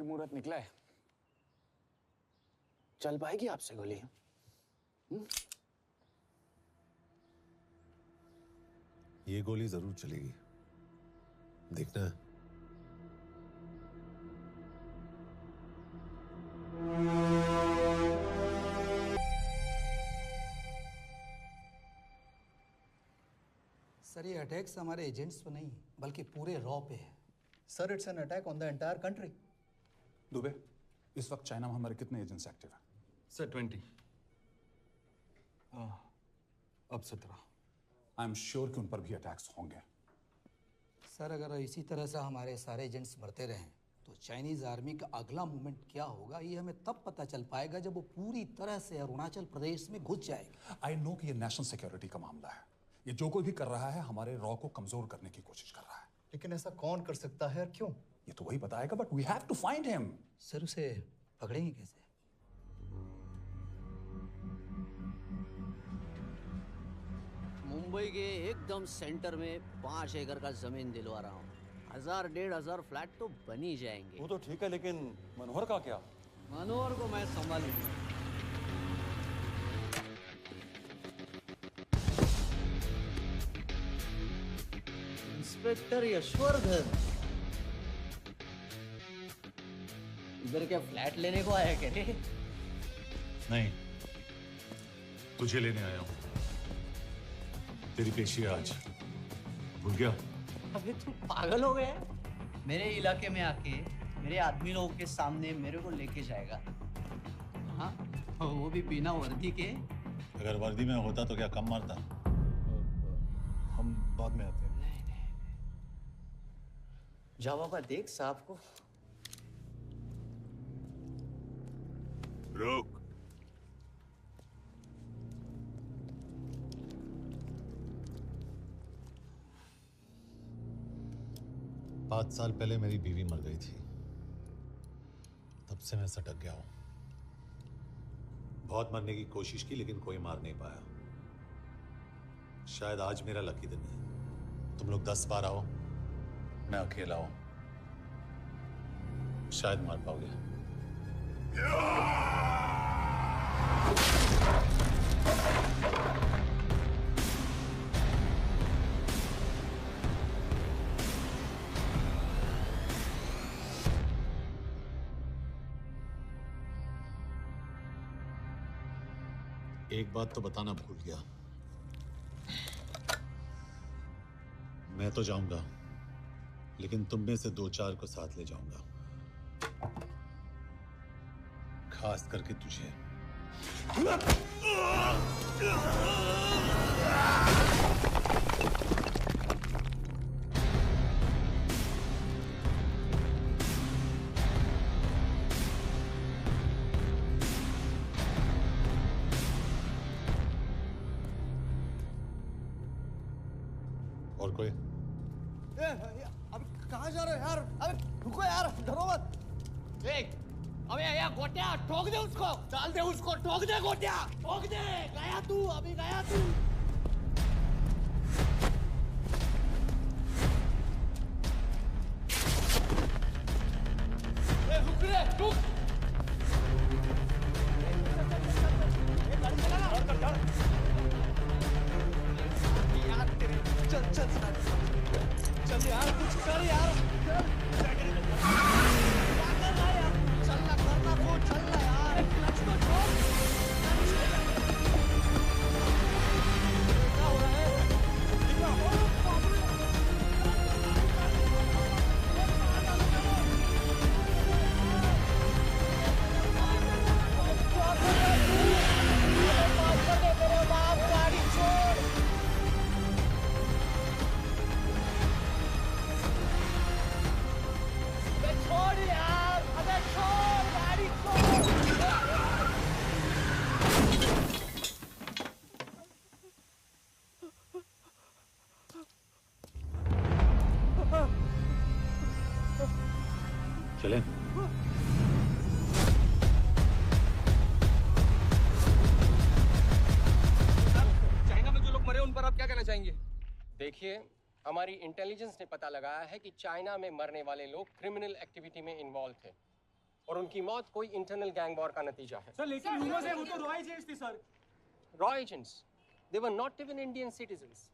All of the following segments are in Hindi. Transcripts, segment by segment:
मुहूर्त निकला है, चल पाएगी आपसे गोली? ये गोली जरूर चलेगी, देखना है। सर ये अटैक्स हमारे एजेंट्स पे नहीं बल्कि पूरे रॉ पे है। Sir it's an attack on the entire country. Dubey, इस वक्त चाइना में हमारे कितने एजेंट्स एक्टिव हैं? सर 20। अब 17। आई एम श्योर कि उन पर भी अटैक्स होंगे। सर अगर इसी तरह से हमारे सारे एजेंट्स मरते रहें तो चाइनीज आर्मी का अगला मूवमेंट क्या होगा ये हमें तब पता चल पाएगा जब वो पूरी तरह से अरुणाचल प्रदेश में घुस जाएगी। आई नो कि ये नेशनल सिक्योरिटी का मामला है। ये जो कोई भी कर रहा है हमारे रॉ को कमजोर करने की कोशिश कर रहा है। लेकिन ऐसा कौन कर सकता है और क्यों? ये तो वही बताएगा, but we have to find him. Sir उसे पकड़ेंगे कैसे? मुंबई के एकदम सेंटर में 5 एकड़ का जमीन दिलवा रहा हूँ। 1000-1500 फ्लैट तो बन ही जाएंगे। वो तो ठीक है, लेकिन मनोहर का क्या? मनोहर को मैं संभालूंगा। इंस्पेक्टर यशवर्धन, इधर क्या फ्लैट लेने को आया क्या रे? नहीं, तुझे लेने आया हूं। तेरी पेशी है आज, भूल गया? अबे तू पागल हो गया? मेरे इलाके में आके मेरे आदमी लोगों के सामने मेरे को लेके जाएगा? हाँ, वो भी बिना वर्दी के। अगर वर्दी में होता तो क्या कम मारता? हम बाद में आते हैं। नहीं। जाओ बाबा, देख साहब को। रुक। पाँच साल पहले मेरी बीवी मर गई थी, तब से मैं सटक गया हूं। बहुत मरने की कोशिश की लेकिन कोई मार नहीं पाया। शायद आज मेरा लकी दिन है। तुम लोग 10 बार आओ, मैं अकेला हूं, शायद मार पाओगे। एक बात तो बताना भूल गया, मैं तो जाऊंगा लेकिन तुम में से 2-4 को साथ ले जाऊंगा, खास करके तुझे। और कोई? अबे कहाँ जा रहे हो यार? अबे रुको यार, डरो मत। देख, अबे यार गोटिया, ठोक दे उसको, डाल दे उसको, ठोक दे गोटिया, ठोक दे। गया तू, अभी गया तू। रुक रे, रुक। चल यार, कुछ कर यार। क्या कर रहा है यार? चलना करना वो, चलना यार। क्लच को छोड़। क्या हो रहा है? मेरे बाप, गाड़ी छोड़। छोड़ यार, अबे छोड़, गाड़ी छोड़। चलें? चाइना में जो लोग मरे उन पर आप क्या कहना चाहेंगे? देखिए, हमारी इंटेलिजेंस ने पता लगाया है कि चाइना में मरने वाले लोग क्रिमिनल एक्टिविटी में इन्वॉल्व थे। और उनकी मौत कोई इंटरनल गैंग वॉर का नतीजा है। सर लेकिन ह्यूमर्स है, वो तो रॉ एजेंट्स थे sir. Raw agents, they were not even Indian citizens.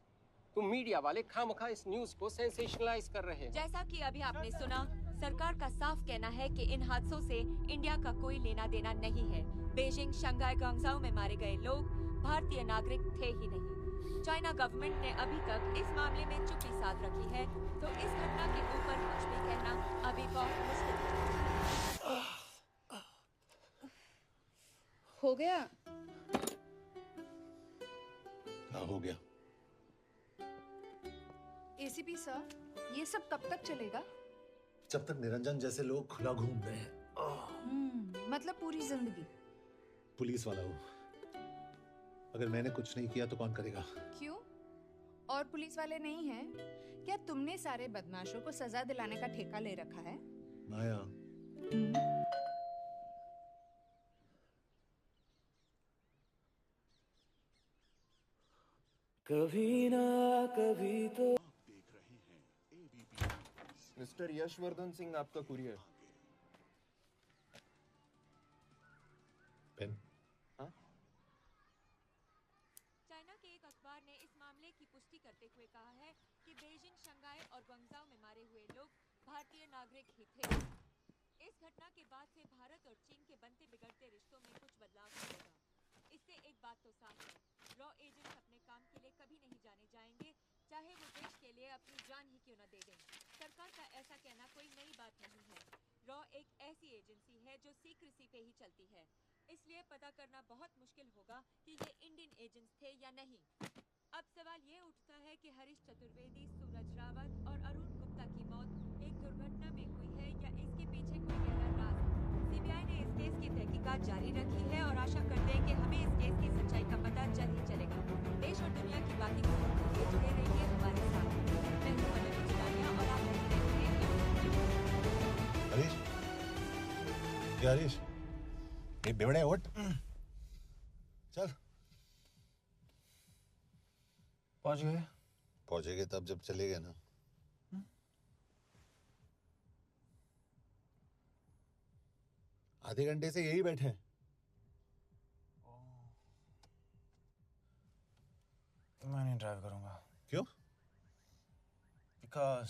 तुम मीडिया वाले खामखा इस न्यूज को सेंसेशनलाइज कर रहे हैं। जैसा कि अभी आपने सुना, सरकार का साफ कहना है कि इन हादसों से इंडिया का कोई लेना देना नहीं है। बीजिंग, शंघाई, ग्वांगझाओ में मारे गए लोग भारतीय नागरिक थे ही नहीं। चाइना गवर्नमेंट ने अभी तक इस मामले में चुप्पी साध रखी है, तो इस घटना के ऊपर कुछ भी कहना अभी बहुत मुश्किल है। हो गया? हाँ, हो गया। एसीपी सर, ये सब कब तक चलेगा? जब तक निरंजन जैसे लोग खुला घूम रहे हैं। मतलब पूरी जिंदगी? पुलिस वाला हूँ, अगर मैंने कुछ नहीं किया तो कौन करेगा? क्यों? और पुलिस वाले नहीं हैं? क्या तुमने सारे बदमाशों को सजा दिलाने का ठेका ले रखा है? माया, कभी ना कभी तो। मिस्टर यशवर्धन सिंह, आपका कुरियर। पेन। हाँ? चाइना के एक अखबार ने इस मामले की पुष्टि करते हुए कहा है कि बीजिंग, शंघाई और ग्वांगझाओ में मारे हुए लोग भारतीय नागरिक ही थे। इस घटना के बाद से भारत और चीन के बनते बिगड़ते रिश्तों में कुछ बदलाव होगा। इससे एक बात तो साफ है, रॉ एजेंट्स अपने काम के लिए कभी नहीं जाने जाएंगे, चाहे वो देश के लिए अपनी जान ही क्यों न दे दें। सरकार का ऐसा कहना कोई नई बात नहीं है। रॉ एक ऐसी एजेंसी है जो सीक्रेसी पे ही चलती है, इसलिए पता करना बहुत मुश्किल होगा कि ये इंडियन एजेंट्स थे या नहीं। अब सवाल ये उठता है कि हरीश चतुर्वेदी, सूरज रावत और अरुण गुप्ता की मौत एक दुर्घटना में हुई है या इसके पीछे कोई गहरा राज। सीबीआई ने इस केस की तहकीकात जारी रखी है और आशा करते हैं कि हमें इस केस की सच्चाई का पता जल्द ही चलेगा। देश और दुनिया की बाकी खबरों के लिए जुड़े रहिए हमारे साथ। मैं हूं मनोज डालिया और आप देख रहे हैं। हरीश, क्या हरीश? ये बेवड़े उठ, चल। पहुंच गए? पहुंचेंगे तब जब चलेंगे ना। आधे घंटे से यही बैठे हैं। मैं नहीं ड्राइव करूंगा। क्यों? Because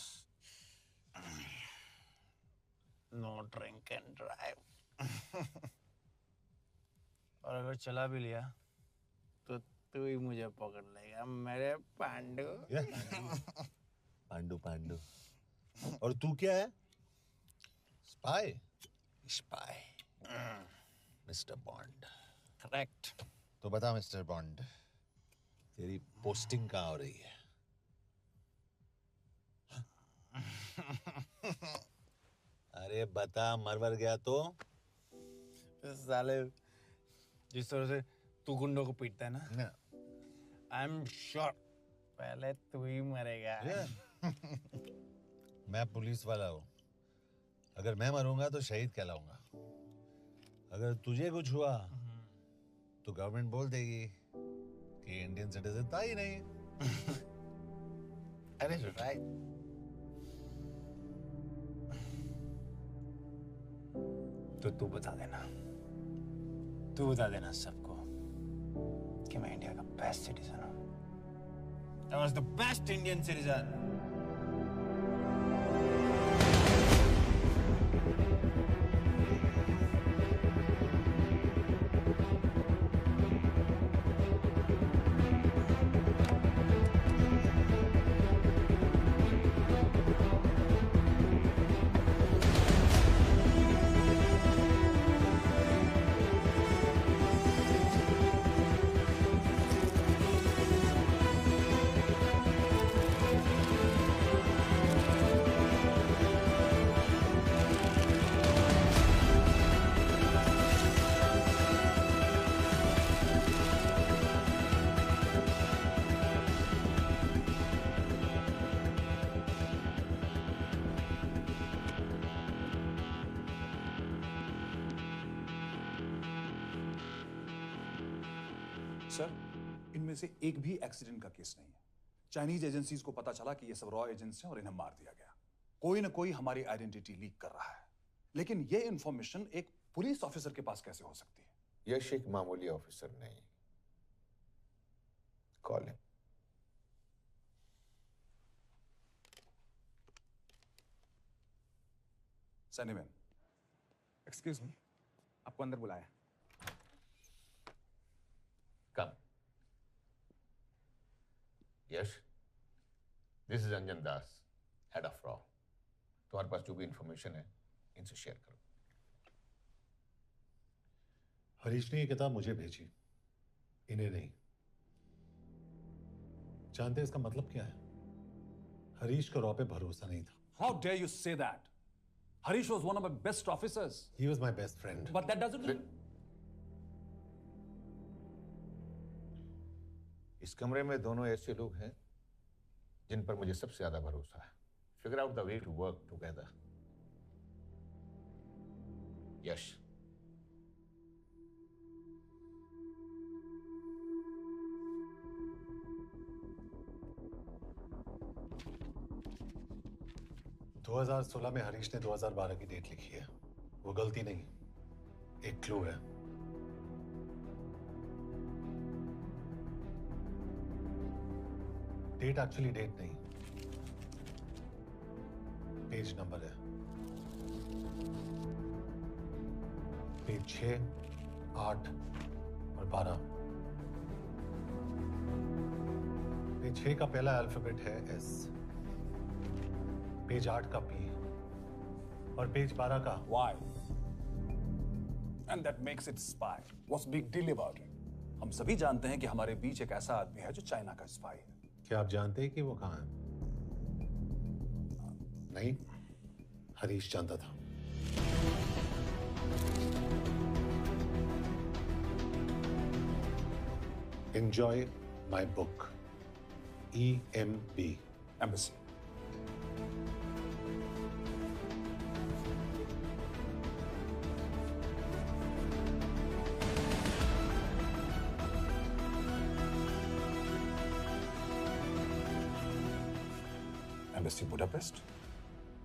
no drink and drive. और अगर चला भी लिया तो तू ही मुझे पकड़ लेगा, मेरे पांडु। पांडु पांडु। और तू क्या है? Spy? Spy. Mister bond. Correct. तो बता मिस्टर बॉन्ड, तेरी पोस्टिंग कहाँ हो रही है? अरे बता, मरवर गया तो? साले, जिस तरह से तू गुंडों को पीटता है ना, आई एम श्योर पहले तू ही मरेगा। मैं पुलिस वाला हूँ, अगर मैं मरूंगा तो शहीद कहलाऊंगा। अगर तुझे कुछ हुआ तो गवर्नमेंट बोल देगी कि इंडियन सिटीजन था ही नहीं। अरे राइट। तो तू बता देना सबको कि मैं इंडिया का बेस्ट सिटीजन हूँ। I was the best Indian citizen. Sir, इनमें से एक भी एक्सीडेंट का केस नहीं है। चाइनीज एजेंसीज को पता चला कि ये सब रॉ एजेंट्स हैं और इन्हें मार दिया गया। कोई ना कोई हमारी आइडेंटिटी लीक कर रहा है। लेकिन ये इंफॉर्मेशन एक पुलिस ऑफिसर के पास कैसे हो सकती है? यश एक मामूली ऑफिसर नहीं। Call him. Send him in. Excuse me, आपको अंदर बुलाया। Come. Yash, this is Anjan Das, head of रॉ। तुम्हारे पास जो भी इंफॉर्मेशन है इनसे शेयर करो। हरीश ने ये किताब मुझे भेजी, इन्हें नहीं। जानते हैं इसका मतलब क्या है? हरीश को रॉ पे भरोसा नहीं था। How dare you say that? Harish was one of my best officers. He was my best friend. But that doesn't mean... इस कमरे में दोनों ऐसे लोग हैं जिन पर मुझे सबसे ज्यादा भरोसा है। Figure out the way to work together. यश, दो 2016 में हरीश ने 2012 की डेट लिखी है। वो गलती नहीं, एक क्लू है। डेट एक्चुअली डेट नहीं, पेज नंबर है। पेज 6, 8 और 12। पेज 6 का पहला अल्फाबेट है एस, पेज 8 का पी और पेज 12 का Why? And that makes it spy. What's big deal about it? हम सभी जानते हैं कि हमारे बीच एक ऐसा आदमी है जो चाइना का स्पाई है। क्या आप जानते हैं कि वो कहाँ है? नहीं, हरीश जानता था। Enjoy my book. EMB. Embassy. Embassy Budapest?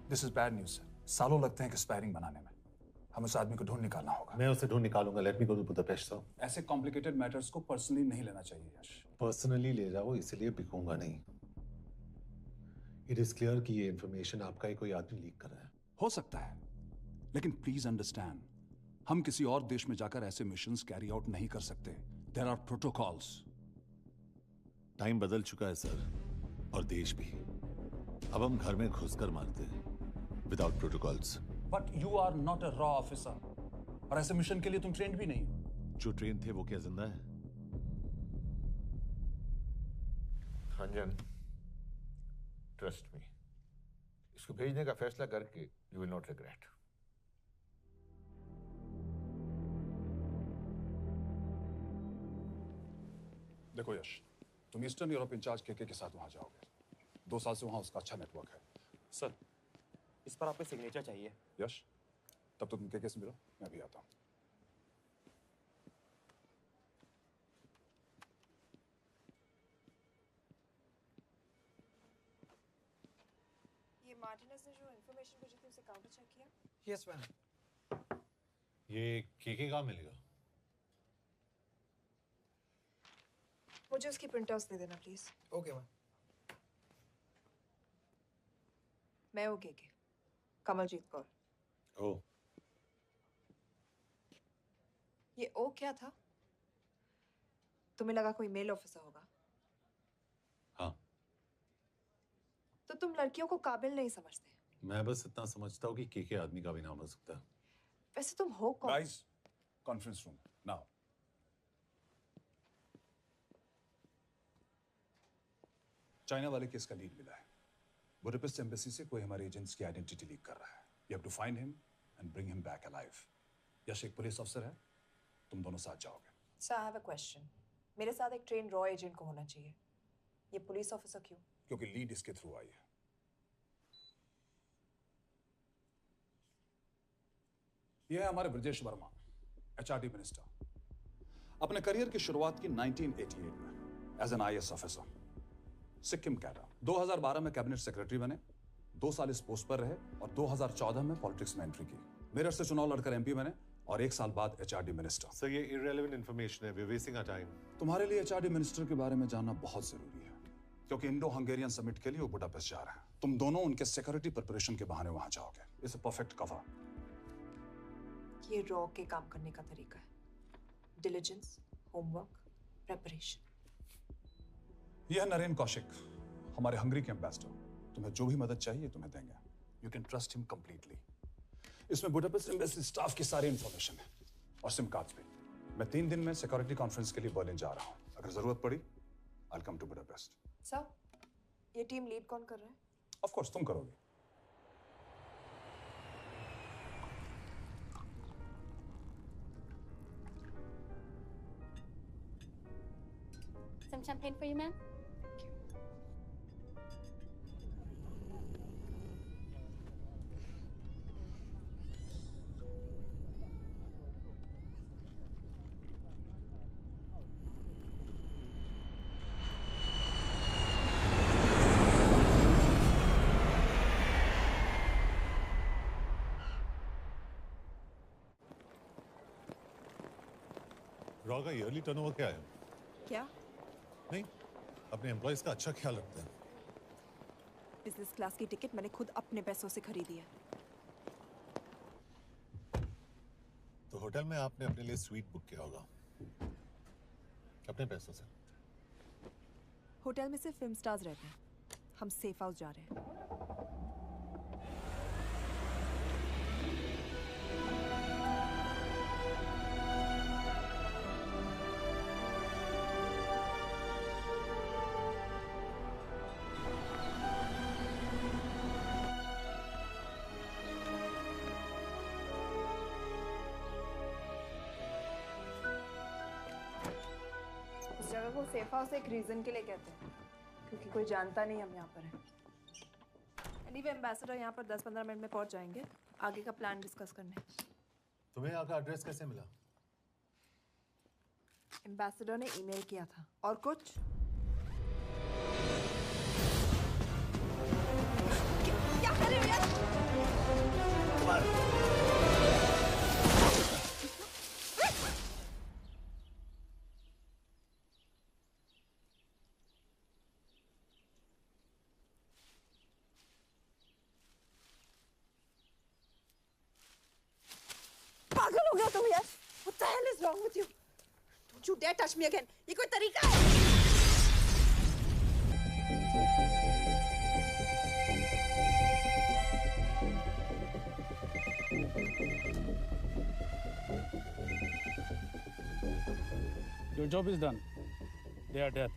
This is bad news, sir. सालों लगते हैं एक्सपायरिंग बनाने में। हमें उस आदमी को ढूंढ निकालना होगा। मैं उसे ढूंढ निकालूंगा। Let me go to Budapest sir. ऐसे कॉम्प्लिकेटेड मैटर्स को पर्सनली नहीं लेना चाहिए यश। पर्सनली ले जाओ, इसलिए बिकूंगा नहीं। इट इज क्लियर कि ये इंफॉर्मेशन आपका ही कोई आदमी लीक कर रहा है। हो सकता है, लेकिन प्लीज अंडरस्टैंड, हम किसी और देश में जाकर ऐसे मिशंस कैरी आउट नहीं कर सकते। There are protocols. टाइम बदल चुका है सर, और देश भी। अब हम घर में घुसकर मारते हैं without protocols. But you are not a रॉ ऑफिसर, और ऐसे मिशन के लिए तुम ट्रेंड भी नहीं हो। जो ट्रेन थे वो क्या जिंदा है? अंजन, ट्रस्ट मी, इसको भेजने का फैसला करके यू विल नॉट रिग्रेट। देखो यश, तुम ईस्टर्न यूरोप इंचार्ज केके के साथ वहां जाओगे। 2 साल से वहां उसका अच्छा नेटवर्क है। सर, इस पर आपका सिग्नेचर चाहिए। यश, तब तो तुम केके से मिलो, मैं भी आता हूं। ये मार्टिनेज ने जो इंफॉर्मेशन भेजी थी उसे काउंटर चेक किया? Yes ma'am. ये केके कहाँ मिलेगा? मुझे उसकी प्रिंटआउट्स दे देना प्लीज। Okay ma'am. मैं हूँ केके, कमलजीत कौर। ओ, ये ओ क्या था? तुम्हें लगा कोई मेल ऑफिसर होगा? हाँ। तो तुम लड़कियों को काबिल नहीं समझते? मैं बस इतना समझता हूँ कि केके आदमी का भी नाम हो सकता है। वैसे तुम हो कौन? Guys, conference room now. China वाले केस का लीड मिला है। बुडापेस्ट एम्बेसी से कोई हमारे एजेंट्स की आइडेंटिटी लीक कर रहा है। You have to find him and bring him back alive. Yash एक पुलिस अफसर है, तुम दोनों साथ जाओगे। Sir, I have a question. मेरे साथ एक ट्रेन रॉ एजेंट को होना चाहिए। ये पुलिस ऑफिसर क्यों? क्योंकि लीड इसके थ्रू आई है। यह है हमारे ब्रजेश वर्मा, एचआरडी मिनिस्टर। अपने करियर की शुरुआत की 1988 में as an IAS officer, Sikkim cadre. 2012 में कैबिनेट सेक्रेटरी बने, 2 साल इस पोस्ट पर रहे और 2014 में पॉलिटिक्स में एंट्री की। मेरठ से चुनाव लड़कर एमपी बने और 1 साल बाद एचआरडी मिनिस्टर। सर ये इररिलेवेंट इंफॉर्मेशन है, we are wasting our time. तुम्हारे लिए एचआरडी मिनिस्टर के बारे में जानना बहुत जरूरी है, क्योंकि इंडो हंगेरियन समिट के लिए वो बुडापेस्ट जा रहे हैं। तुम दोनों उनके सिक्योरिटी प्रिपरेशन के बहाने वहां जाओगे। It's a perfect cover. ये रॉ के काम करने का तरीका है, डिलिजेंस, होमवर्क, प्रेपरेशन। यह है नरेन कौशिक, हमारे हंगरी के एम्बेसडर। तुम्हें जो भी मदद चाहिए तुम्हें देंगे। You can trust him completely. इसमें बुडापेस्ट एम्बेसी स्टाफ की सारी इंफॉर्मेशन है और सिम कार्ड्स भी। मैं 3 दिन में सिक्योरिटी कॉन्फ्रेंस के लिए बर्लिन जा रहा हूँ। अगर जरूरत पड़ी I will come to Budapest. Sir, ये टीम लीड कौन कर रहा है? ऑफ कोर्स तुम करोगे। Some champagne for you, ma'am? Raw का ईयरली टर्नओवर क्या है? क्या? नहीं, अपने एम्प्लॉइज का अच्छा ख्याल रखते हैं। बिजनेस क्लास की टिकट मैंने खुद अपने पैसों से खरीदी है। तो होटल में आपने अपने लिए स्वीट बुक किया होगा अपने पैसों से। होटल में सिर्फ फिल्म स्टार्स रहते हैं, हम सेफ हाउस जा रहे हैं। इस जगह को सेफ हाउस एक रीजन के लिए कहते हैं, क्योंकि कोई जानता नहीं हम यहाँ पर हैं। एनीवे एम्बेसडर यहाँ पर 10-15 मिनट में पहुँच जाएंगे आगे का प्लान डिस्कस करने। तुम्हें यहाँ का एड्रेस कैसे मिला? एम्बेसडर ने ईमेल किया था। और कुछ? क्या कर रहे हो यार? पागल हो गया तुम यार? What the hell is wrong with you? Don't you dare touch me again. ये कोई तरीका है? Your job is done. They are dead.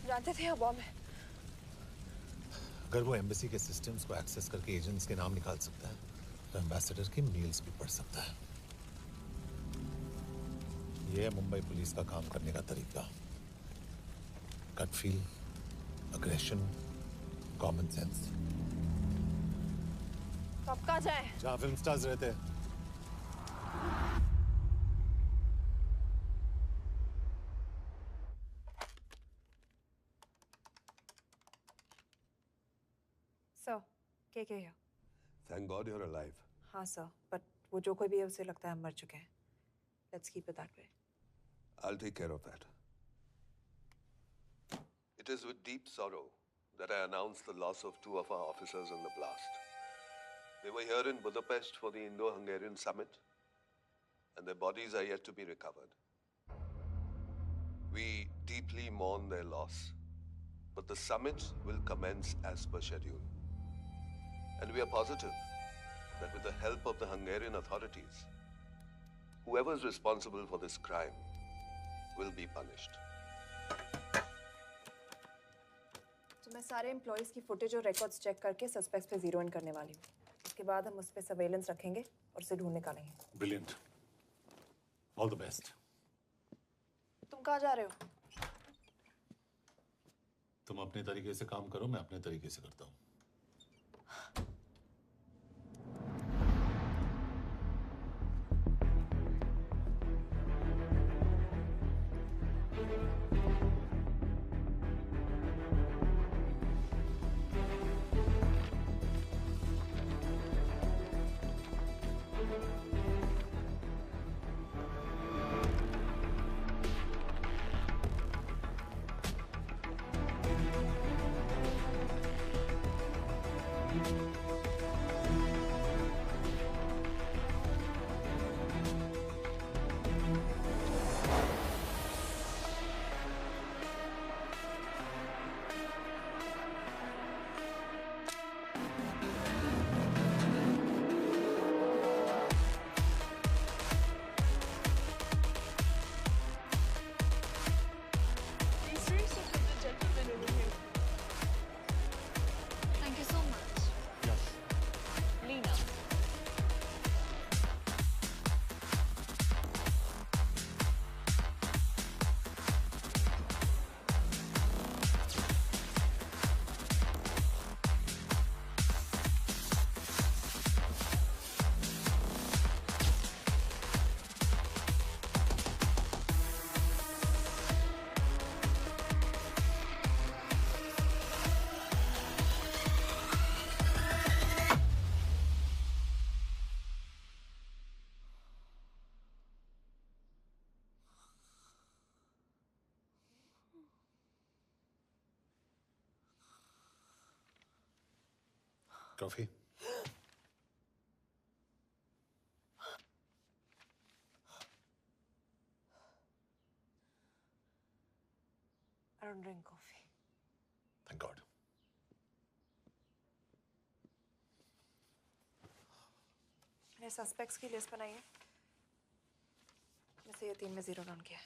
जानते थे बॉम्ब है। अगर वो एम्बेसी के सिस्टम्स को एक्सेस करके एजेंट्स के नाम निकाल सकता है तो एम्बेसडर के मेल्स भी पढ़ सकता है। ये है मुंबई पुलिस का काम करने का तरीका। Gut feel, aggression, common sense. तो अब कहाँ जाए? जहाँ फिल्म स्टार्स रहते हैं। सर, क्या है? Thank God you're alive. हाँ सर, बट वो जो कोई भी है उसे लगता है हम मर चुके हैं। Let's keep it that way. I'll take care of that. It is with deep sorrow that I announce the loss of 2 of our officers in the blast. They were here in Budapest for the Indo-Hungarian summit, and their bodies are yet to be recovered. We deeply mourn their loss, but the summit will commence as per schedule. And we are positive that with the help of the Hungarian authorities, whoever is responsible for this crime will be punished. तो मैं सारे एम्प्लॉइज की फुटेज और रिकॉर्ड्स चेक करके सस्पेक्ट्स पे जीरो इन करने वाली हूँ। उसके बाद हम उस पे सर्वेलेंस रखेंगे और उसे ढूंढ निकालेंगे। Brilliant. All the best. तुम कहाँ जा रहे हो? तुम अपने तरीके से काम करो, मैं अपने तरीके से करता हूँ। Coffee? I don't drink coffee. Thank God. मैंने सस्पेक्ट्स की लिस्ट बनाई है, जैसे ये 3 में 0 डाउन किया है।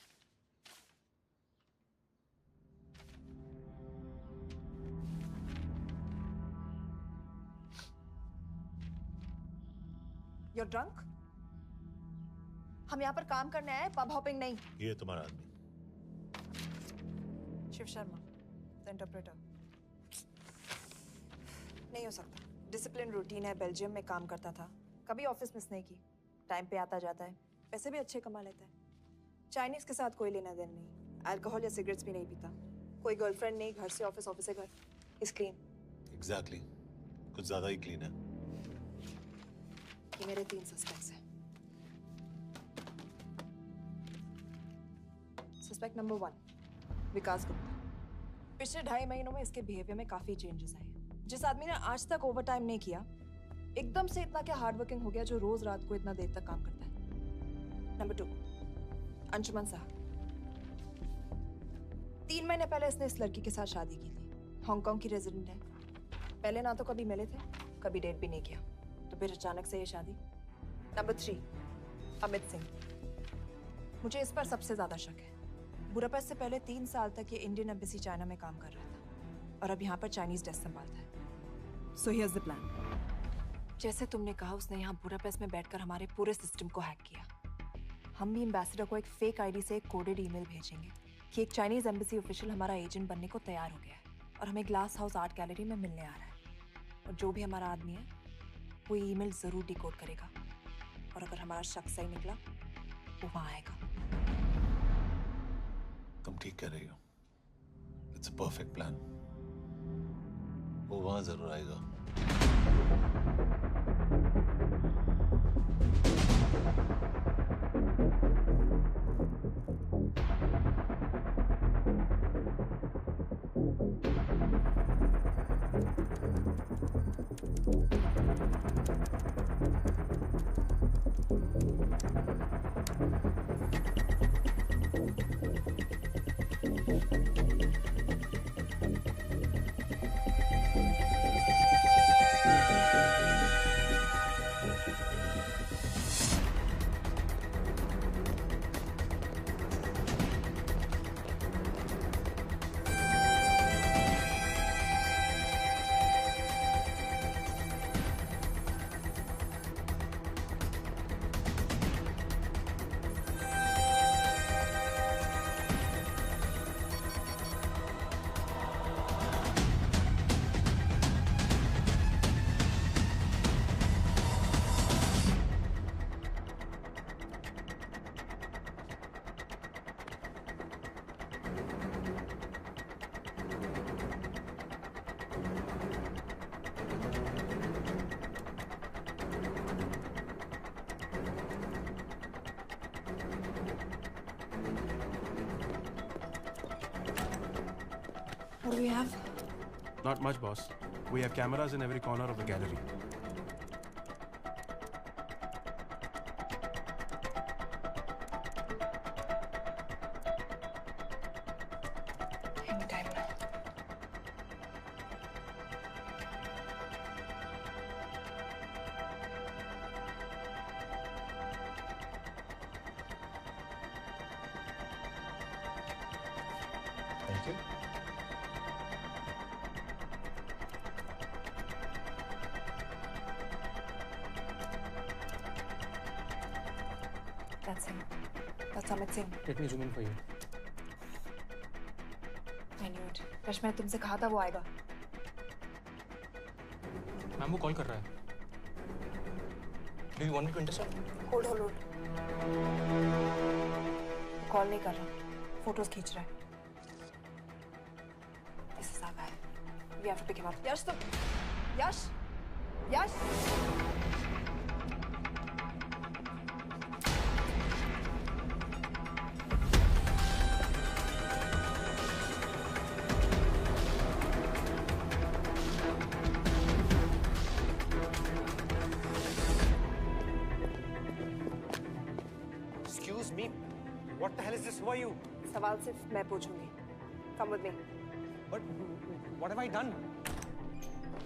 You're drunk? हम यहाँ पर काम करने आए, पब हॉपिंग नहीं। ये तुम्हारा आदमी। Shiv Sharma, the interpreter. नहीं हो सकता। डिसिप्लिन रूटीन है, बेल्जियम में काम करता था, कभी ऑफिस मिस नहीं की, टाइम पे आता जाता है, पैसे भी अच्छे कमा लेता है। चाइनीज के साथ कोई लेना देना नहीं, अल्कोहल या सिगरेट्स भी नहीं पीता, कोई गर्लफ्रेंड नहीं, घर से ऑफिस, ऑफिस से घर। Is clean. एग्जैक्टली, कुछ ज्यादा ही क्लीन है। ये मेरे 3 सस्पेक्ट्स हैं। सस्पेक्ट नंबर 1, विकास गुप्ता। पिछले 2.5 महीनों में इसके बिहेवियर में काफी चेंजेस आए। जिस आदमी ने आज तक ओवर टाइम नहीं किया, एकदम से इतना क्या हार्ड वर्किंग हो गया जो रोज रात को इतना देर तक काम करता है। नंबर 2, अंशुमन साहब। 3 महीने पहले इसने इस लड़की के साथ शादी की थी, हांगकांग की रेजिडेंट है। पहले ना तो कभी मिले थे, कभी डेट भी नहीं किया, तो फिर अचानक से ये शादी। नंबर 3, अमित सिंह। मुझे इस पर सबसे ज्यादा शक है। बुडापेस्ट से पहले 3 साल तक ये इंडियन एम्बेसी चाइना में काम कर रहा था और अब यहाँ पर चाइनीज डेस्क संभालता है। So here's the plan. जैसे तुमने कहा, उसने यहाँ बुडापेस्ट में बैठकर हमारे पूरे सिस्टम को हैक किया। हम भी एम्बेसडर को एक फेक आईडी से एक कोडेड ईमेल भेजेंगे कि एक चाइनीज एम्बेसी ऑफिशियल हमारा एजेंट बनने को तैयार हो गया है और हमें ग्लास हाउस आर्ट गैलरी में मिलने आ रहा है। और जो भी हमारा आदमी है वो ईमेल जरूर डिकोड करेगा और अगर हमारा शक सही निकला वो वहां आएगा। तुम ठीक कह रही हो। It's a perfect plan. वो वहां जरूर आएगा। What do we have? Not much, boss. We have cameras in every corner of the gallery. Any time now. Thank you. That's him. That's Amit Singh. Let me zoom in for you. I knew it. Rush, मैंने तुमसे कहा था वो आएगा। मैम वो कॉल कर रहा है। Do you want me to intercept? Hold. Call नहीं कर रहा, फोटोज खींच रहा है। This is our guy. We have to pick him up. यश तुम, यश। me. What the hell is this? Who are you? सवाल सिर्फ मैं पूछूंगी. Come with me. But what have I done?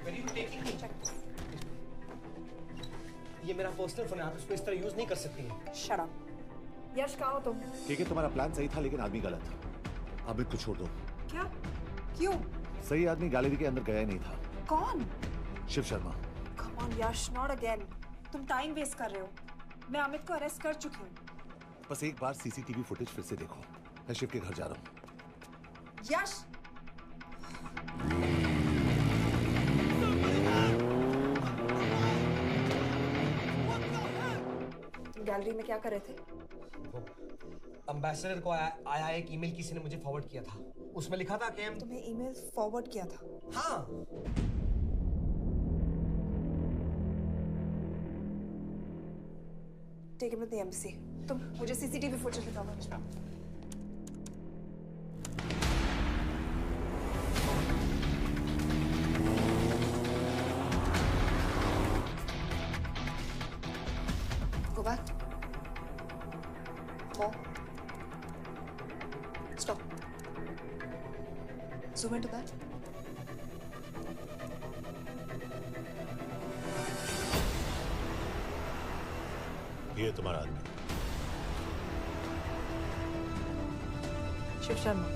Where are you taking me? ये मेरा पर्सनल फोन है, आप इसको इस तरह यूज नहीं कर सकती हैं. Shut up. यश कहाँ हो तुम? ठीक है, तुम्हारा प्लान सही था लेकिन आदमी गलत था. अमित को छोड़ दो. क्या? क्यों? सही आदमी गैलरी के अंदर गया ही नहीं था. कौन? Shiv Sharma. Come on Yash, not again. तुम टाइम वेस्ट कर रहे हो. मैं अमित को अरेस्ट कर चुकी हूँ. बस एक बार सीसीटीवी फुटेज फिर से देखो. मैं शिव के घर जा रहा हूँ. यश! तुम गैलरी में क्या कर रहे थे? एम्बेसडर को आया एक ईमेल किसी ने मुझे फॉरवर्ड किया था. उसमें लिखा था कि तुम्हें ईमेल फॉरवर्ड किया था? हाँ. Take him to the embassy. तुम मुझे सीसीटीवी फुटेज दिखाओ. Go back. More. Stop. Zoom into that. ये तुम्हारा आदमी. शिव शर्मा.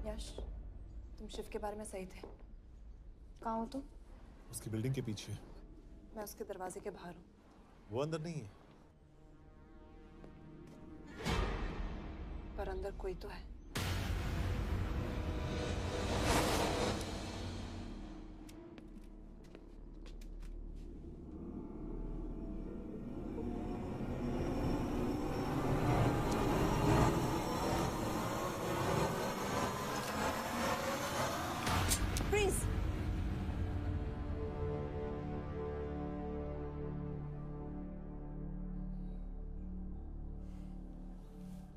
यश, तुम शिव के बारे में सही थे। कहाँ हो तुम? उसकी बिल्डिंग के पीछे। मैं उसके दरवाजे के बाहर हूँ। वो अंदर नहीं है। पर अंदर कोई तो है। Freeze!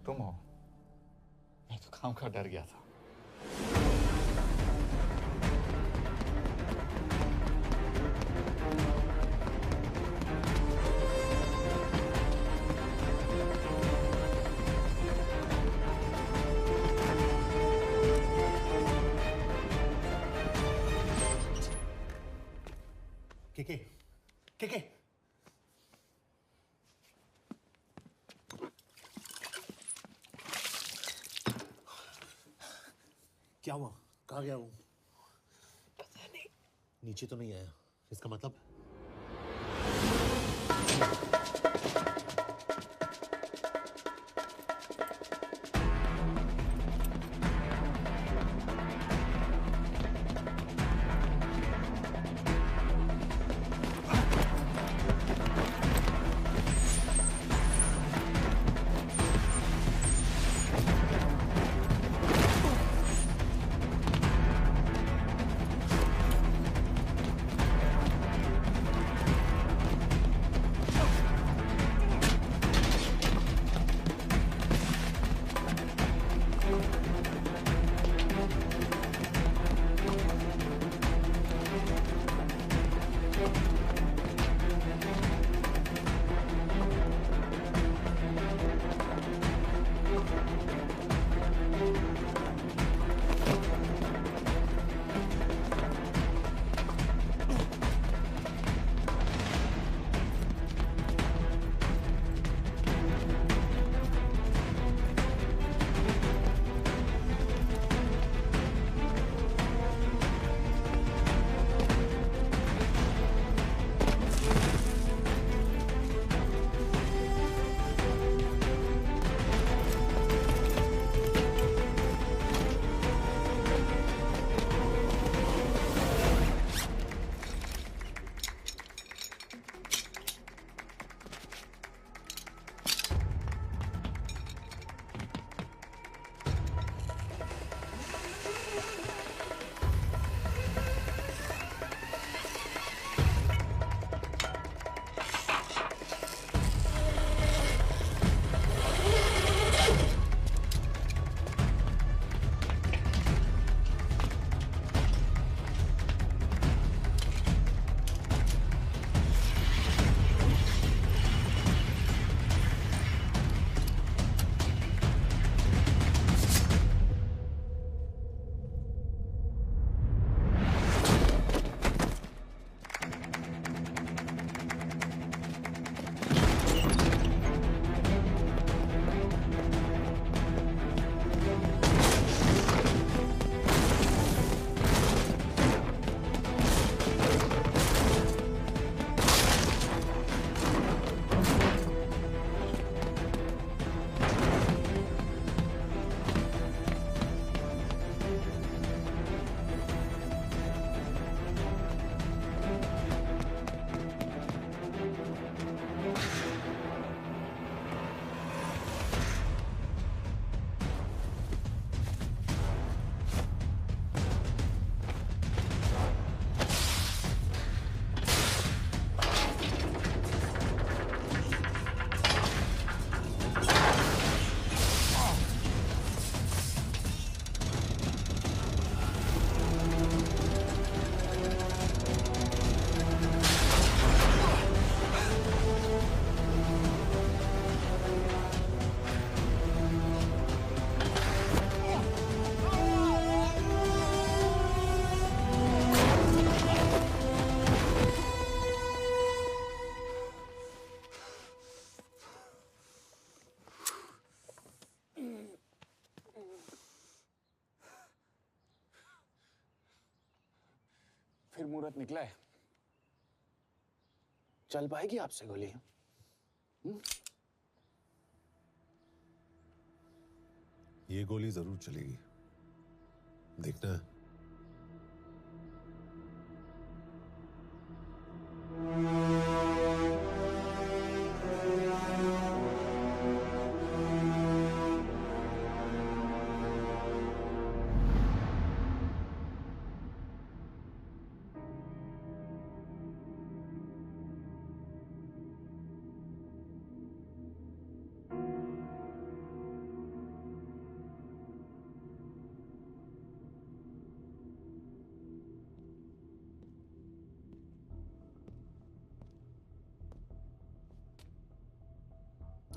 तुम हो? मैं तो काम का डर गया था। के क्या हुआ? कहाँ गया वो? पता नहीं। नीचे तो नहीं आया, इसका मतलब? आखिर मुहूर्त निकला है। चल पाएगी आपसे गोली? ये गोली जरूर चलेगी, देखना है।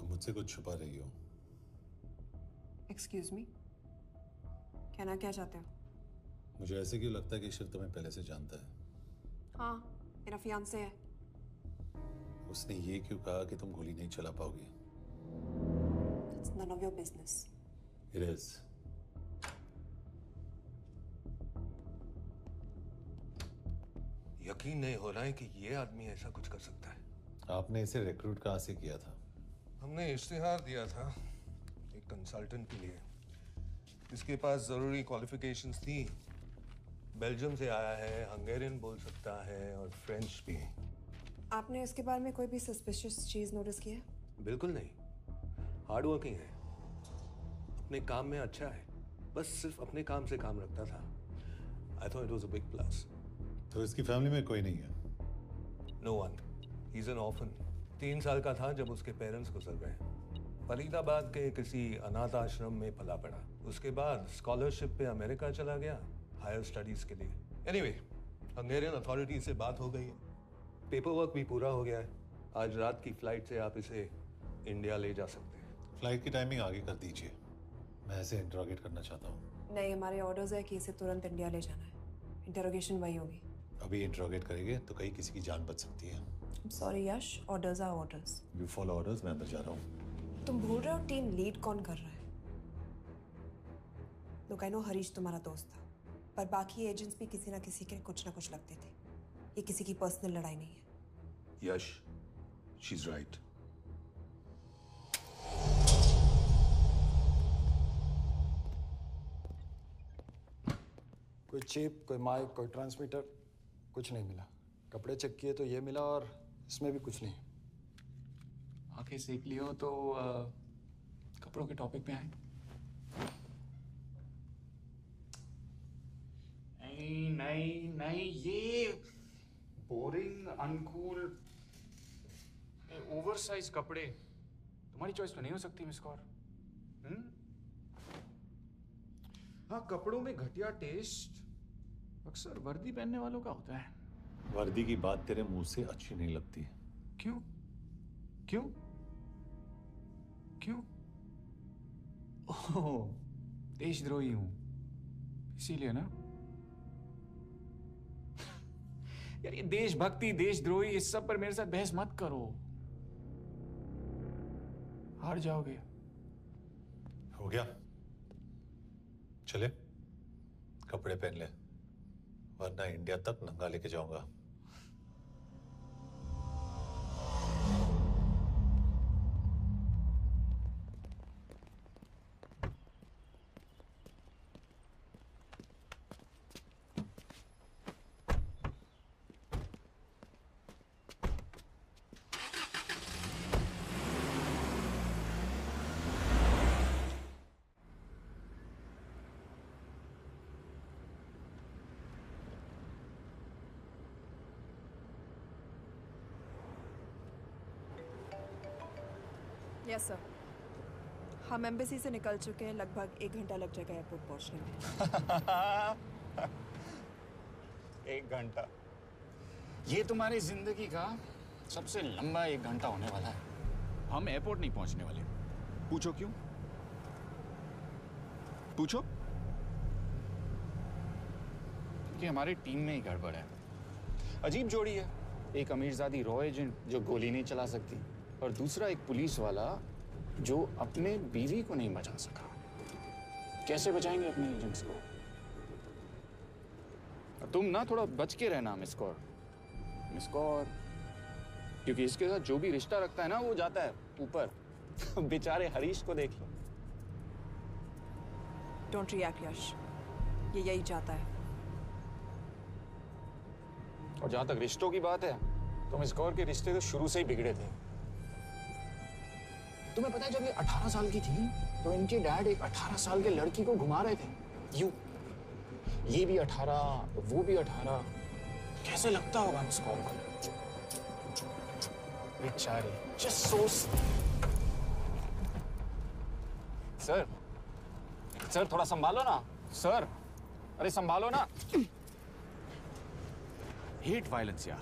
मुझसे कुछ छुपा रही हो। एक्सक्यूज मी, कहना क्या चाहते हो? मुझे ऐसे क्यों लगता है कि शिव तुम्हें पहले से जानता है? हाँ, मेरा फियांसे है। उसने ये क्यों कहा कि तुम गोली नहीं चला पाओगी? It's none of your business. It is. यकीन नहीं हो रहा है कि ये आदमी ऐसा कुछ कर सकता है। आपने इसे रिक्रूट कहाँ से किया था? हमने इश्तिहार दिया था एक कंसल्टेंट के लिए, जिसके पास जरूरी क्वालिफिकेशंस थी। बेल्जियम से आया है, हंगेरियन बोल सकता है और फ्रेंच भी। आपने इसके बारे में कोई भी सस्पिशियस चीज नोटिस की है? बिल्कुल नहीं, हार्ड वर्किंग है, अपने काम में अच्छा है, बस सिर्फ अपने काम से काम रखता था। I thought it was a big plus. तो इसकी फैमिली में कोई नहीं है? No one, he is an orphan. 3 साल का था जब उसके पेरेंट्स गुजर गए। फरीदाबाद के किसी अनाथ आश्रम में पला पड़ा। उसके बाद स्कॉलरशिप पे अमेरिका चला गया हायर स्टडीज के लिए। एनीवे, हंगेरियन अथॉरिटी से बात हो गई है, पेपर वर्क भी पूरा हो गया है। आज रात की फ्लाइट से आप इसे इंडिया ले जा सकते हैं। फ्लाइट की टाइमिंग आगे कर दीजिए, मैं इसे इंटरोगेट करना चाहता हूँ। नहीं, हमारे ऑर्डर्स है कि इसे तुरंत इंडिया ले जाना है। इंटरोगेशन वही होगी। अभी इंटरोगेट करेंगे तो कहीं किसी की जान बच सकती है। Sorry Yash, orders are orders. You follow orders, मैं अंदर जा रहा हूँ। तुम भूल रहे हो टीम लीड कौन कर रहा है? लोग आई नो हरीश तुम्हारा दोस्त था, पर बाकी एजेंट्स भी किसी ना किसी के कुछ ना कुछ लगते थे। ये किसी की पर्सनल लड़ाई नहीं है। यश, शी इज राइट। कोई चिप, कोई माइक, कोई ट्रांसमीटर, कुछ नहीं मिला। कपड़े चेक किए तो ये मिला और इसमें भी कुछ नहीं। आंखें सेक लियो तो कपड़ों के टॉपिक पे आए। नहीं नहीं नहीं, ये बोरिंग, अनकूल, ओवरसाइज कपड़े तुम्हारी चॉइस तो नहीं हो सकती मिस कौर। हाँ, कपड़ों में घटिया टेस्ट अक्सर वर्दी पहनने वालों का होता है। वर्दी की बात तेरे मुंह से अच्छी नहीं लगती। क्यों क्यों क्यों? ओह, देशद्रोही हूं इसीलिए ना। यार ये देशभक्ति, देशद्रोही, इस सब पर मेरे साथ बहस मत करो, हार जाओगे। हो गया, चले कपड़े पहन ले, वरना इंडिया तक नंगा लेके जाऊंगा। यस सर, हम एम्बेसी से निकल चुके हैं। लगभग 1 घंटा लग जाएगा एयरपोर्ट पहुंचने में। 1 घंटा? ये तुम्हारी जिंदगी का सबसे लंबा 1 घंटा होने वाला है। हम एयरपोर्ट नहीं पहुंचने वाले। पूछो क्यों? पूछो। क्योंकि हमारी टीम में ही गड़बड़ है। अजीब जोड़ी है, एक अमीरजादी रॉ एजेंट जो गोली नहीं चला सकती, और दूसरा एक पुलिस वाला जो अपने बीवी को नहीं बचा सका। कैसे बचाएंगे अपने एजेंट्स को? अब तुम ना थोड़ा बच के रहना मिस कौर, क्योंकि इसके साथ जो भी रिश्ता रखता है ना वो जाता है ऊपर। बेचारे हरीश को देख लो। डोंट रिएक्ट यश, ये यही चाहता है। और जहां तक रिश्तों की बात है तो मिस कौर के रिश्ते तो शुरू से ही बिगड़े थे। तुम्हें पता है जब ये 18 साल की थी तो इनके डैड एक 18 साल के लड़की को घुमा रहे थे यूं, ये भी 18 वो भी 18। कैसे लगता होगा मिस कौर को? बेचारे जस्ट सो। सर थोड़ा संभालो ना सर, अरे संभालो ना। हेट वायलेंस या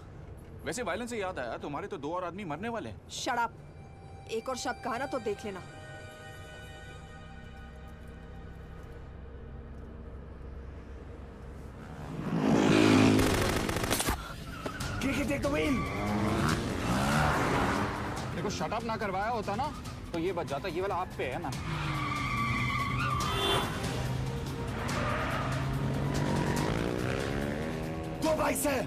वैसे वायलेंस से याद आया तुम्हारे तो 2 और आदमी मरने वाले हैं। शट अप, एक और शब्द कहा ना तो देख लेना। Take the wheel. देखो शट अप ना करवाया होता ना तो ये बच जाता। ये वाला आप पे है ना। दो बाइक्स है।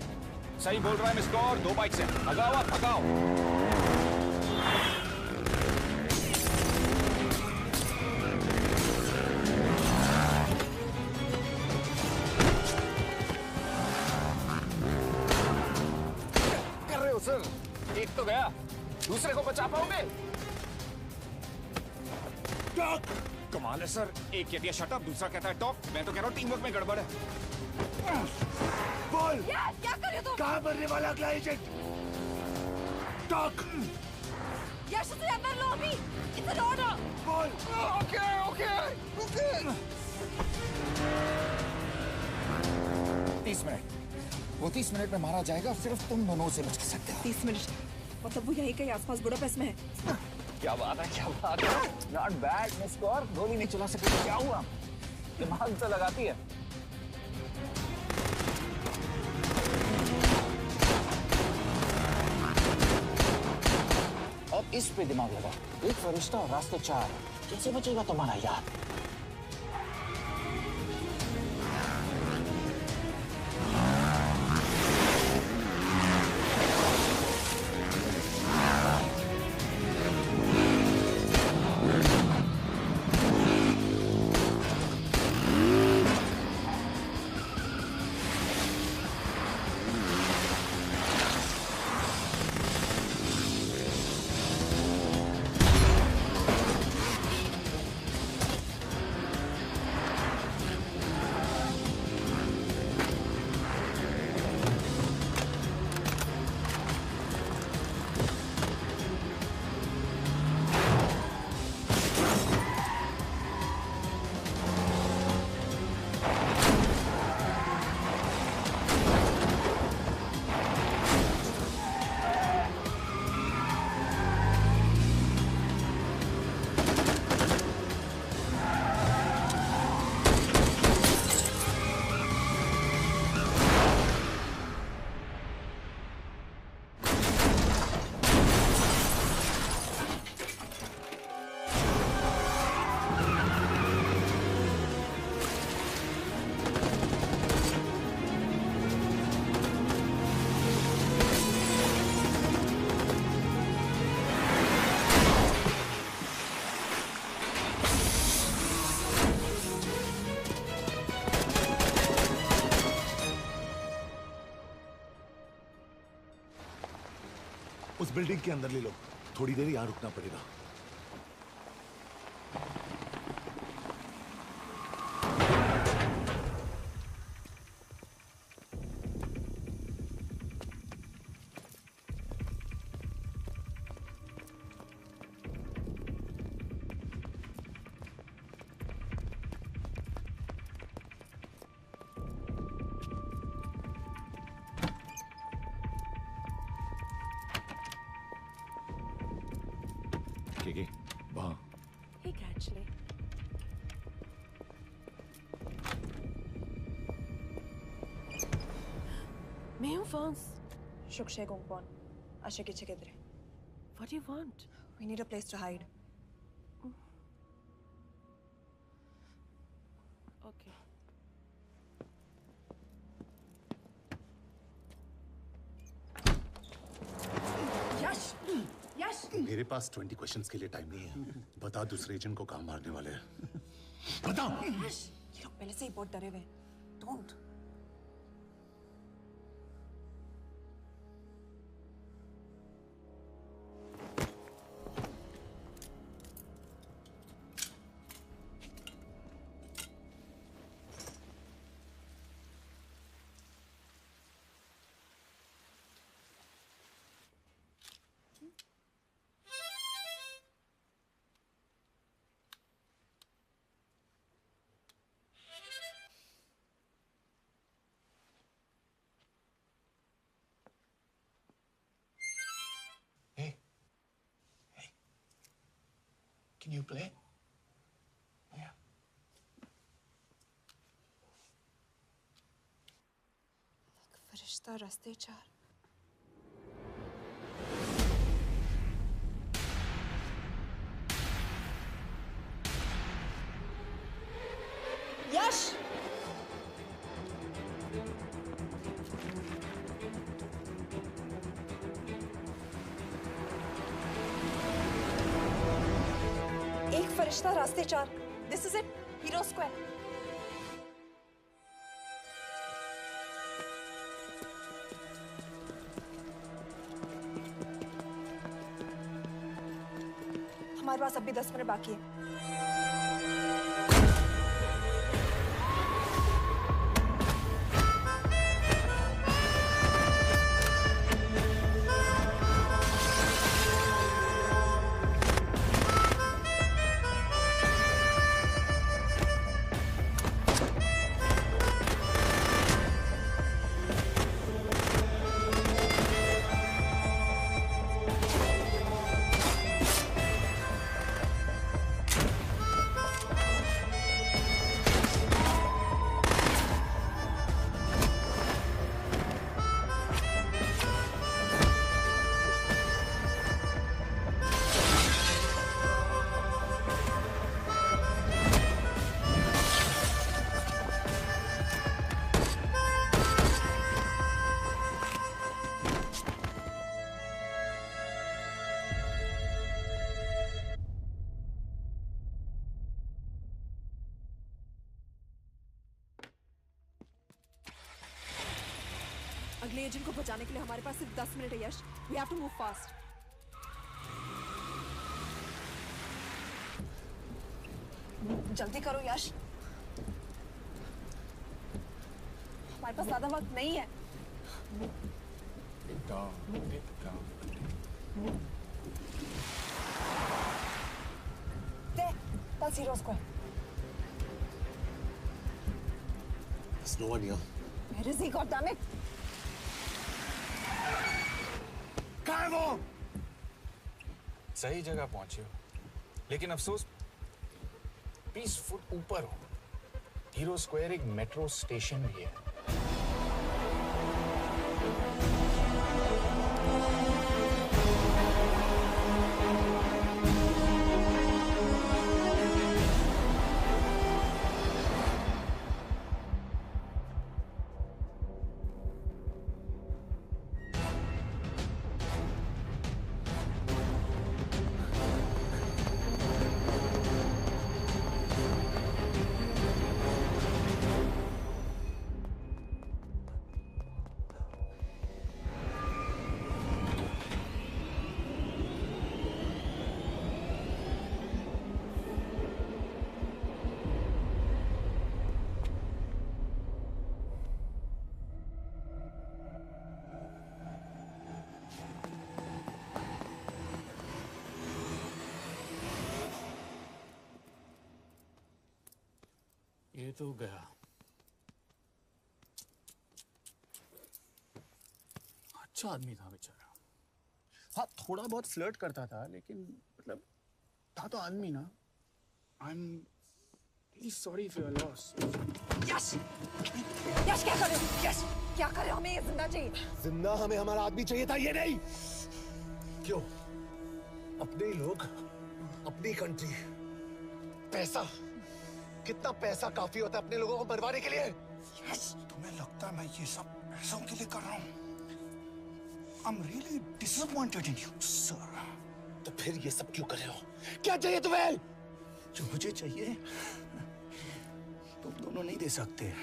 सही बोल रहा है मिस कौर, 2 बाइक्स है। भगाओ आप, भगाओ। कर रहे हो सर? एक तो गया, दूसरे को बचा पाओगे? कमाल है सर, एक कहती है शट अप, दूसरा कहता है टॉक। मैं तो कह रहा हूँ टीम वर्क में गड़बड़ है। बोल क्या कर रहे हो तुम? कहाँ मरने वाला अगला एजेंट? टॉक। यश से अंदर लो अभी। It's an order. बोल। Okay 30 minute. वो 30 मिनट में मारा जाएगा, सिर्फ तुम दोनों से बच सकते हो। 30 मिनट मतलब वो यहीं कहीं आसपास बुडापेस्ट में है। क्या बात है, क्या बात है। नॉट बैड मिस कौर, गोली नहीं चला सकती। क्या हुआ? दिमाग तो लगाती है। अब इस पे दिमाग लगा। एक फरिश्ता और रास्ते 4। कैसे बचेगा तुम्हारा यार? उस बिल्डिंग के अंदर ले लो, थोड़ी देर यहाँ रुकना पड़ेगा। वहाँ Hey, actually. मैं हूँ Fons. Shukshay Gongpon. Asha kiche kedre. What do you want? We need a place to hide. Okay. मेरे पास 20 क्वेश्चंस के लिए टाइम नहीं है। बता दूसरे एजेंट को कहाँ मारने वाले हैं। बता। ये लोग पहले से ही बहुत डरे हुए हैं। Don't. Can you play? Yeah. फरिश्ता रास्ते चार। यश! एक फरिश्ता रास्ते चार। This is it, hero square. हमारे पास अभी 10 मिनट बाकी है। अगले एजेंट को बचाने के लिए हमारे पास सिर्फ 10 मिनट है Yash. We have to move fast. जल्दी करो यश, हमारे पास ज्यादा वक्त नहीं है। That's Hero Square. There's no one here. Where is he? God damn it! कहाँ है वो? सही जगह पहुंचे हो, लेकिन अफसोस 20 फुट ऊपर हो। हीरो स्क्वायर एक मेट्रो स्टेशन भी है। ये तो गया। अच्छा आदमी था बेचारा। हाँ, थोड़ा बहुत फ्लर्ट करता था, लेकिन मतलब था तो आदमी ना। I am really sorry for your loss. Yash! Yash क्या कर रहे हो? यश क्या कर रहे हो? हमें ये जिंदा चाहिए। जिंदा हमें हमारा आदमी चाहिए था, ये नहीं। क्यों? अपने ही लोग, अपनी कंट्री, पैसा। कितना पैसा काफी होता है अपने लोगों को मरवाने के लिए? यस, तुम्हें लगता है मैं ये सब पैसों के लिए कर रहा हूँ? I'm really disappointed in you, sir. तो फिर ये सब क्यों कर रहे हो? क्या चाहिए तुम्हें? जो मुझे चाहिए तुम दोनों नहीं दे सकते।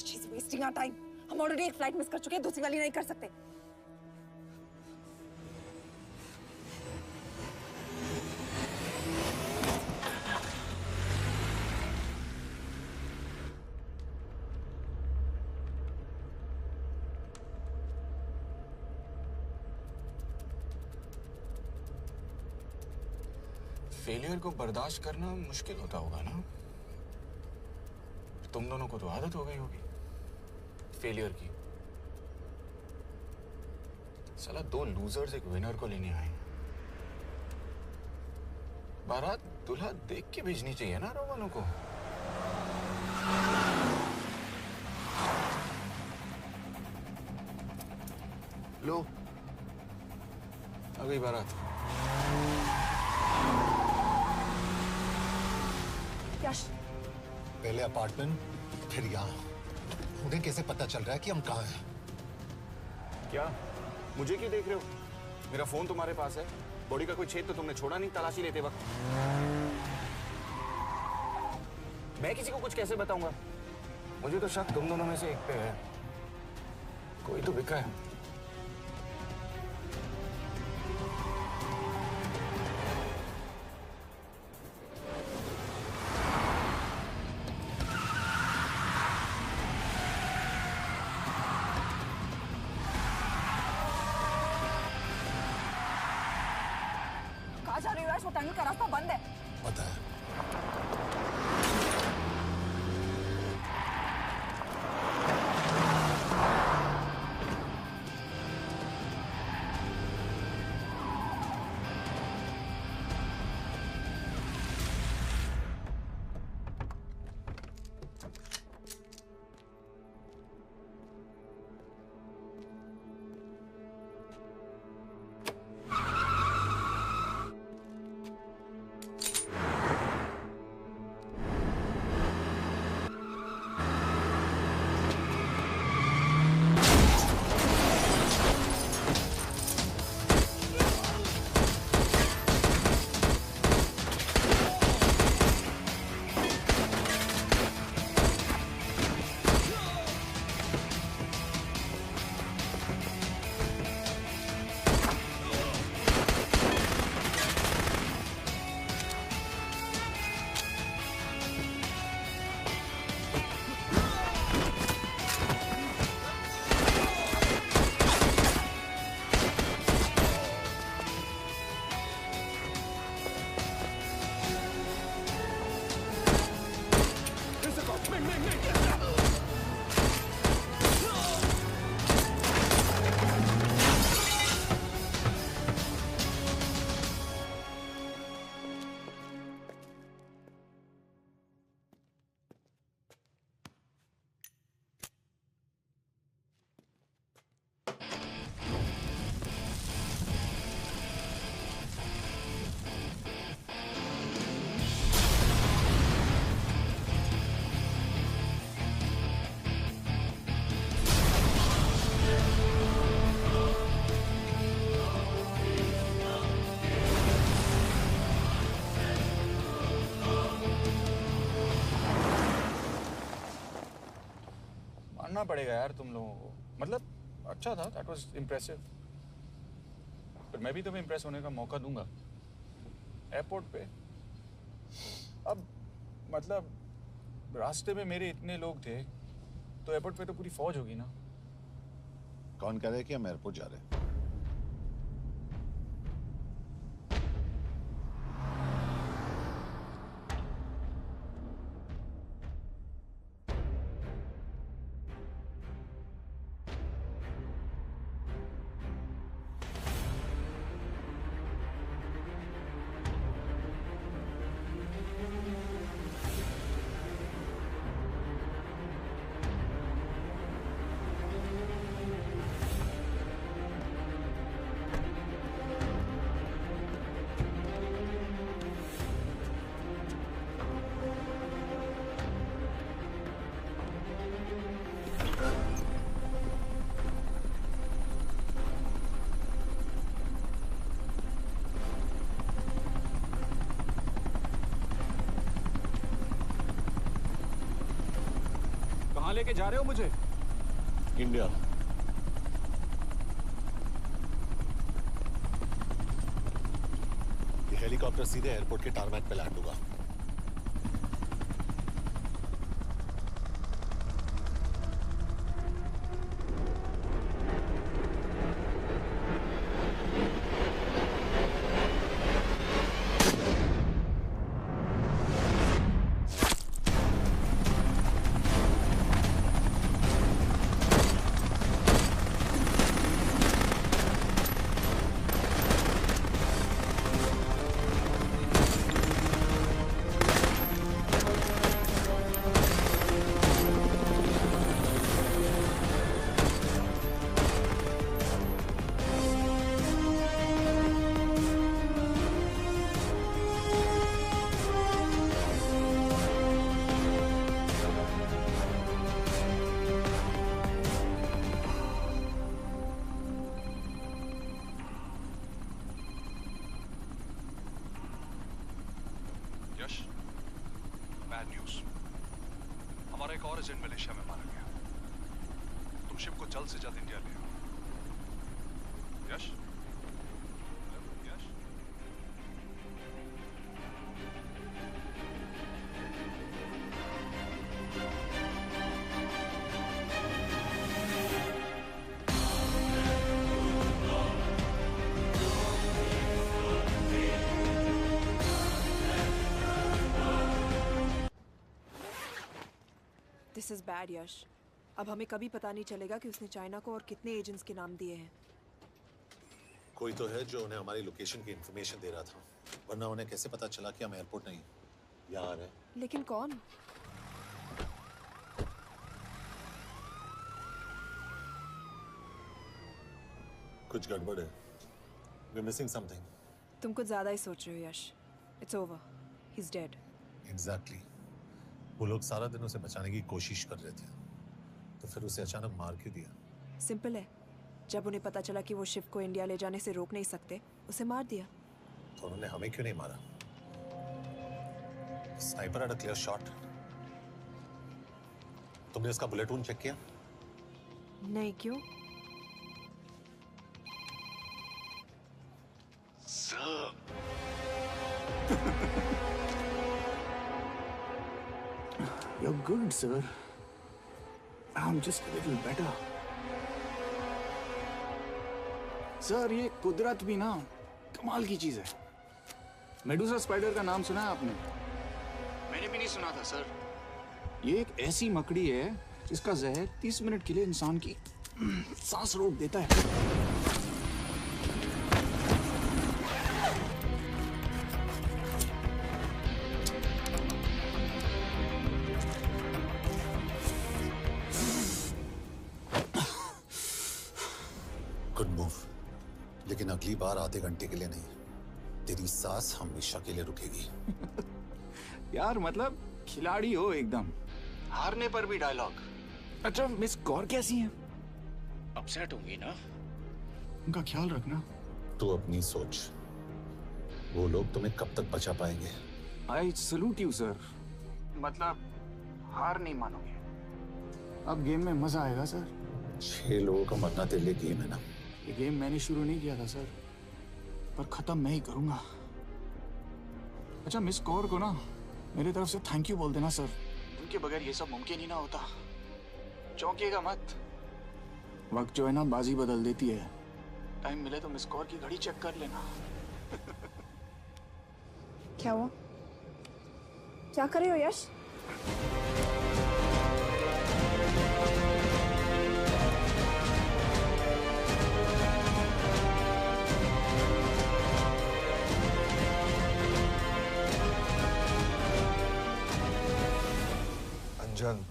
She's wasting our time. हम ऑलरेडी एक फ्लाइट मिस कर चुके हैं, दूसरी वाली नहीं कर सकते। फेलियर को बर्दाश्त करना मुश्किल होता होगा ना? तुम दोनों को तो आदत हो गई होगी फेलियर की। साला 2 लूजर्स एक विनर को लेने आए। बारात दूल्हा देख के भेजनी चाहिए ना रो वालों को। लो आ गई बारात। पहले अपार्टमेंट, फिर यहाँ। उन्हें कैसे पता चल रहा है कि हम कहाँ हैं? क्या मुझे क्यों देख रहे हो? मेरा फोन तुम्हारे पास है। बॉडी का कोई छेद तो तुमने छोड़ा नहीं तलाशी लेते वक्त। मैं किसी को कुछ कैसे बताऊंगा? मुझे तो शक तुम दोनों में से एक पे है। कोई तो बिका है। वो टनल का रास्ता बंद है। पता है। मानना पड़ेगा यार तुम लोगों को। मतलब अच्छा था, दैट वाज इम्प्रेसिव। पर मैं भी तुम्हें इम्प्रेस होने का मौका दूंगा एयरपोर्ट पे। अब मतलब रास्ते में मेरे इतने लोग थे तो एयरपोर्ट पे तो पूरी फौज होगी ना। कौन कह रहा है कि हम एयरपोर्ट जा रहे हैं? कहाँ लेके जा रहे हो मुझे? इंडिया। ये हेलीकॉप्टर सीधे एयरपोर्ट के टारमैक पे लैंड होगा। यश, बैड न्यूज। हमारा एक और एजेंट मलेशिया में मारा गया। तुम शिप को जल्द से जल्द इंडिया ले आओ। यश? यश? दिस इज बैड यश। अब हमें कभी पता नहीं चलेगा कि उसने चाइना को और कितने एजेंट्स के नाम दिए हैं। कोई तो है जो उन्हें हमारी लोकेशन की इंफॉर्मेशन दे रहा था, वरना उन्हें कैसे पता चला कि हम एयरपोर्ट नहीं यहाँ आ रहे हैं? लेकिन कौन? कुछ गड़बड़ है। We're missing something. तुम कुछ ज्यादा ही सोच रहे हो Yash. It's over, he is dead. Exactly. वो लोग सारा दिन उसे बचाने की कोशिश कर रहे थे, तो फिर उसे अचानक मार क्यों दिया? सिंपल है, जब उन्हें पता चला कि वो शिव को इंडिया ले जाने से रोक नहीं सकते, उसे मार दिया। तो उन्होंने हमें क्यों नहीं मारा? Sniper had a clear shot. तुमने इसका बुलेट वूंड चेक किया? नहीं, क्यों? You're good, sir. I'm just a little better. Sir, ये कुदरत भी ना कमाल की चीज है। मेडुसा स्पाइडर का नाम सुना है आपने? मैंने भी नहीं सुना था सर। ये एक ऐसी मकड़ी है जिसका जहर 30 मिनट के लिए इंसान की सांस रोक देता है। गुड मूव, लेकिन अगली बार आधे घंटे के लिए नहीं, तेरी सांस हमेशा के लिए रुकेगी। यार मतलब खिलाड़ी हो एकदम, हारने पर भी डायलॉग। अच्छा, मिस कौर कैसी हैं? अपसेट होंगी ना? उनका ख्याल रखना। तू अपनी सोच, वो लोग तुम्हें कब तक बचा पाएंगे? I salute you sir. मतलब हार नहीं मानोगे। अब गेम में मजा आएगा सर। 6 लोगों का मरना तेरे लिए गेम है ना? ये गेम मैंने शुरू नहीं किया था सर, पर खत्म मैं ही करूंगा। अच्छा, मिस कौर को ना मेरी तरफ से थैंक यू बोल देना सर। उनके बगैर ये सब मुमकिन ही ना होता। चौंकिएगा मत, वक्त जो है ना बाजी बदल देती है। टाइम मिले तो मिस कौर की घड़ी चेक कर लेना। क्या हुआ? क्या कर रहे हो यश? अंजन,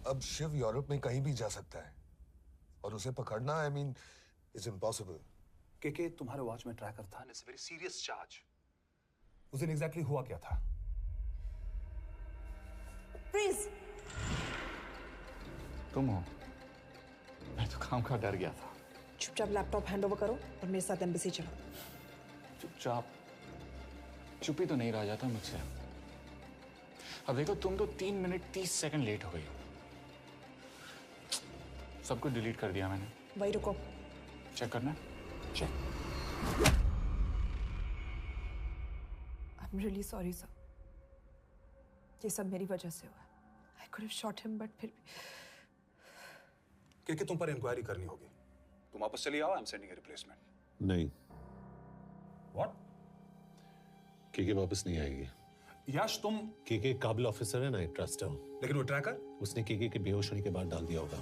अब शिव यूरोप में कहीं भी जा सकता है और उसे पकड़ना आई मीन इज इम्पॉसिबल। के तुम्हारे वॉच में ट्रैकर था, इट्स वेरी सीरियस चार्ज। उस दिन एग्जैक्टली हुआ क्या था? फ्रीज। तुम हो? मैं तो काम का डर गया था। चुपचाप लैपटॉप हैंड ओवर करो और मेरे साथ एम्बेसी चलो। चुपचाप चुप ही तो नहीं रहा जाता मुझसे। अब देखो, तुम तो 3 मिनट 30 सेकंड लेट हो गई हो। सब कुछ डिलीट कर दिया मैंने। वही रुको। चेक करना? Check. I'm really sorry, sir. ये सब मेरी वजह से हुआ। I could have shot him, but फिर भी। क्योंकि तुम पर इंक्वायरी करनी होगी। तुम वापस चली आओ, I am sending A replacement. नहीं। What? केके वापस नहीं आएगी। यश तुम केके काबिल ऑफिसर है ना, आई ट्रस्ट है। लेकिन वो ट्रैकर? उसने केके के बेहोश होने के बाद डाल दिया होगा।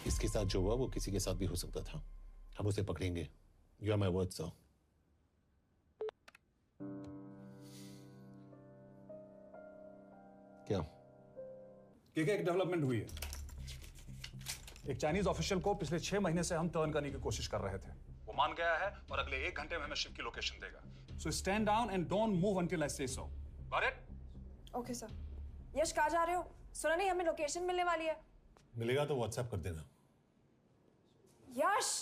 इसके साथ जो हुआ वो किसी के साथ भी हो सकता था। हम उसे पकड़ेंगे। You are my word, sir. क्या? केके एक डेवलपमेंट हुई है। एक चाइनीज ऑफिशियल को पिछले 6 महीने से हम टर्न करने की कोशिश कर रहे थे। वो मान गया है और अगले 1 घंटे में हमें शिप की लोकेशन देगा। So stand down and don't move until I say so. Got it? Okay, sir. यश कहाँ जा रहे हो? सुना नहीं हमें लोकेशन मिलने वाली है। मिलेगा तो व्हाट्सएप कर देना। यश!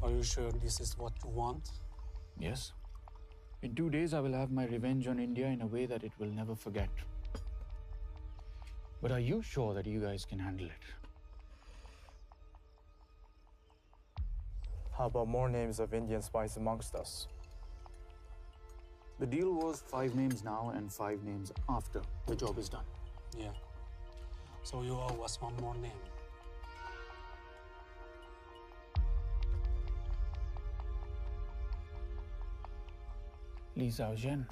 Are you sure this is what you want? Yes. In 2 days, I will have my revenge on India in a way that it will never forget. But are you sure that you guys can handle it? How about more names of Indian spies amongst us? The deal was 5 names now and 5 names after the job is done. Yeah. So you owe us one more name. Li Xiaozhen.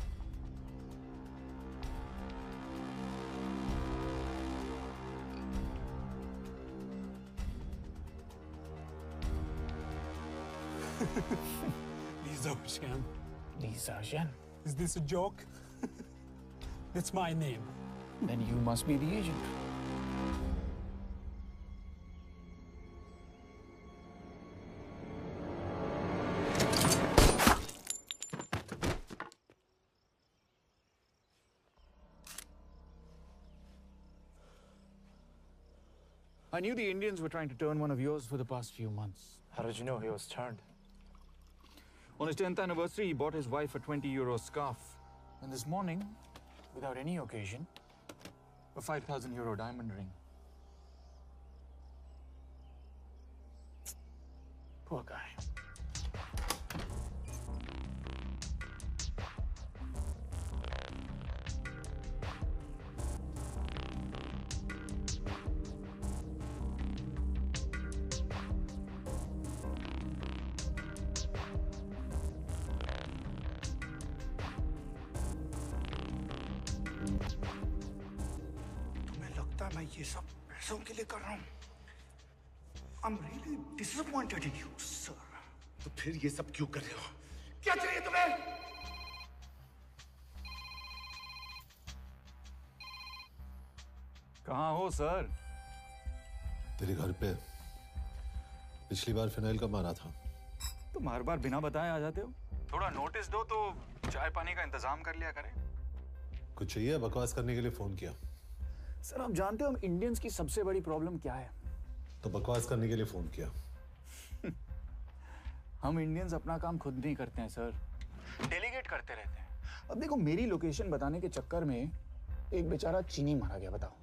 Li Xiaozhen. Li Xiaozhen. Is this a joke? It's my name. Then you must be the agent. I knew the Indians were trying to turn one of yours for the past few months. How did you know he was turned? On his 10th anniversary, he bought his wife a 20-euro scarf. And this morning, without any occasion, a 5,000-euro diamond ring. Poor guy. मैं ये सब पैसों के लिए कर रहा हूँ। I'm really disappointed in you, sir. तो फिर ये सब क्यों कर रहे हो? क्या चाहिए तुम्हें? कहाँ हो सर? तेरे घर पे। पिछली बार फिनाइल का मारा था। तुम हर बार बिना बताए आ जाते हो। थोड़ा नोटिस दो तो चाय पानी का इंतजाम कर लिया करें। कुछ चाहिए? बकवास करने के लिए फोन किया। सर आप जानते हो हम इंडियंस की सबसे बड़ी प्रॉब्लम क्या है? तो बकवास करने के लिए फोन किया। हम इंडियंस अपना काम खुद नहीं करते हैं सर, डेलीगेट करते रहते हैं। अब देखो मेरी लोकेशन बताने के चक्कर में एक बेचारा चीनी मारा गया, बताओ।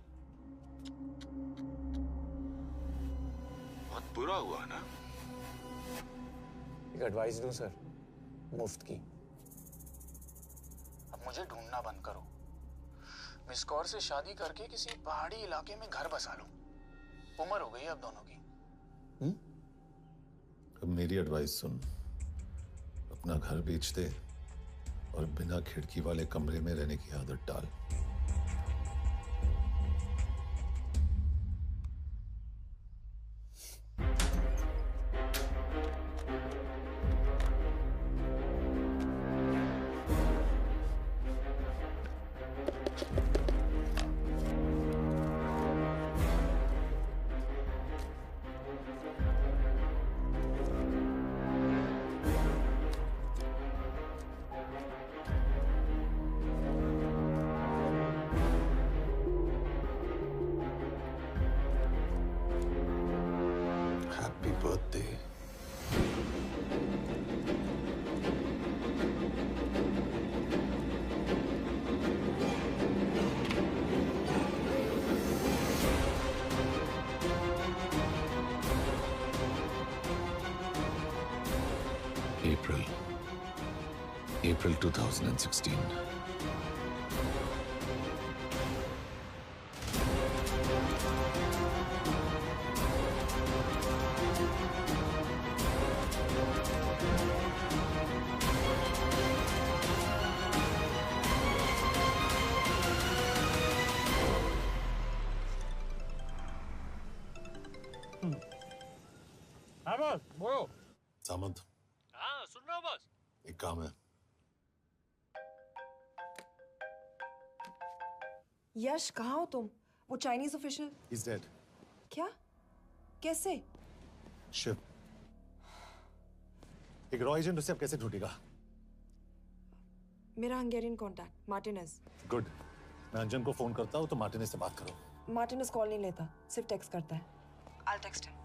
बहुत बुरा हुआ ना? एक एडवाइस दूं सर, मुफ्त की। अब मुझे ढूंढना बंद करो। मिस कौर से शादी करके किसी पहाड़ी इलाके में घर बसा लो। उम्र हो गई है अब दोनों की। अब मेरी एडवाइस सुन। अपना घर बेच दे और बिना खिड़की वाले कमरे में रहने की आदत डाल। April 2016. बोलो। सामंत, हाँ सुन रहा हूँ बॉस। एक काम है। यश कहाँ हो तुम? वो चाइनीज ऑफिशियल He's dead. क्या? कैसे? शिव, एक रॉ एजेंट उसे अब कैसे ढूंढेगा? मेरा हंगेरियन कॉन्टैक्ट मार्टिनेज। गुड, मैं अंजन को फोन करता हूँ तो मार्टिनेज से बात करो। मार्टिनेज कॉल नहीं लेता, सिर्फ टेक्स्ट करता है। I'll text him.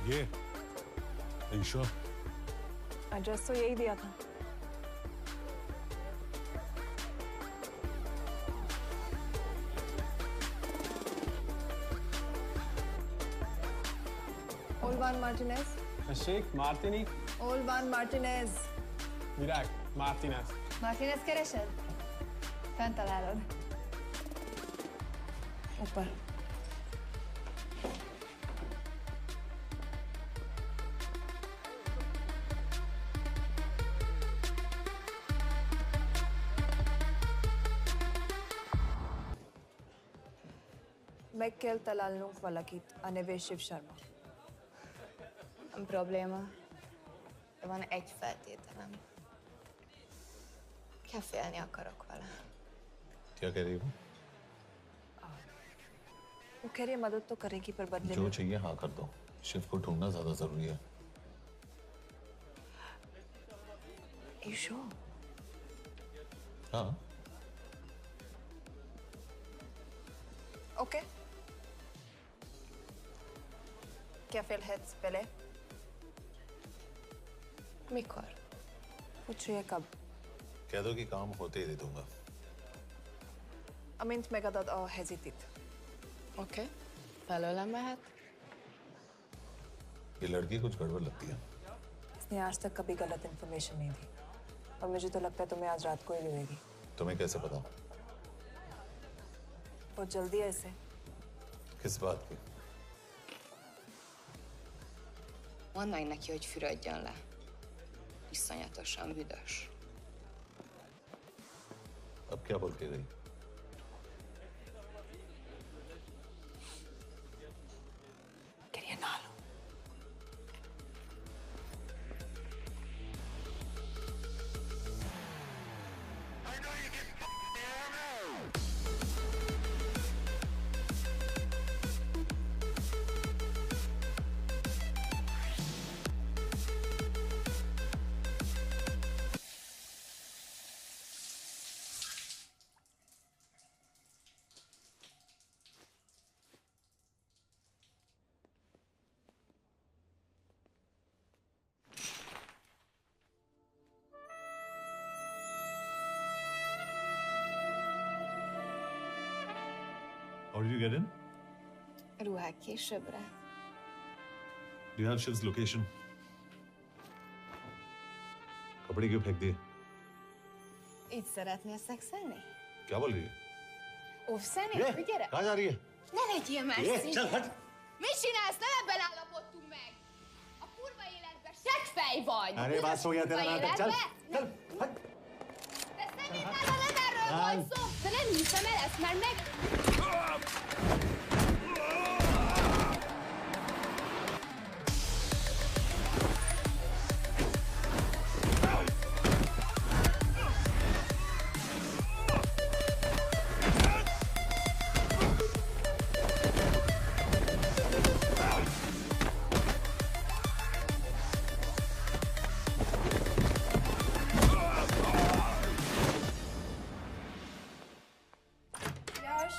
ये Are you sure? एड्रेस तो यही दिया था। Olvan Martinez. Sheikh Martini. Olvan Martinez. Virak Martinez. Martinez keresed? Fent találod. ऊपर। Meg kell találnunk valakit a neve Shiv Sharma. Nem probléma. De van egy feltételem. Kefélni akarok vele. क्या कह रही हो? वो कह रही है मदद तो करेगी पर बदले जो में। चाहिए हाँ कर दो। शिव को ढूंढना ज्यादा जरूरी है। You sure? हाँ। Okay. Kefél hetsz bele? Mikor? पूछ रही है कब? कह दो कि काम होते ही दे दूंगा। Amint megadod a hezitit. Oké. Belőlem mehet? ये लड़की कुछ गड़बड़ लगती है। इसने आज तक कभी गलत इन्फॉर्मेशन नहीं दी और मुझे तो लगता है तुम्हें आज रात को ही मिलेगी। तुम्हें कैसे पता? बहुत जल्दी है इसे। किस बात की? Mondd meg neki, hogy fürödjön le. Iszonyatosan büdös. अब क्या बोल के गई? Quería nalo. How did you get in? Ruhák későbbre. Do you have Shiv's location? कपड़े क्यों फेंक दिए? Itt szeretnél szexelni? क्या बोल रही है? Óvszeni? ये, Gyere! कहाँ जा रही है? Ne legyél már ये, szín! चल हट! Mit csinálsz? Nem ebben állapodtunk meg! A kurva életben seggfej vagy! अरे बात हो गया तेरा नाटक, चल, चल, हट! De szerintem nem erről volt szó! De nem hiszem el, ezt már meg... यश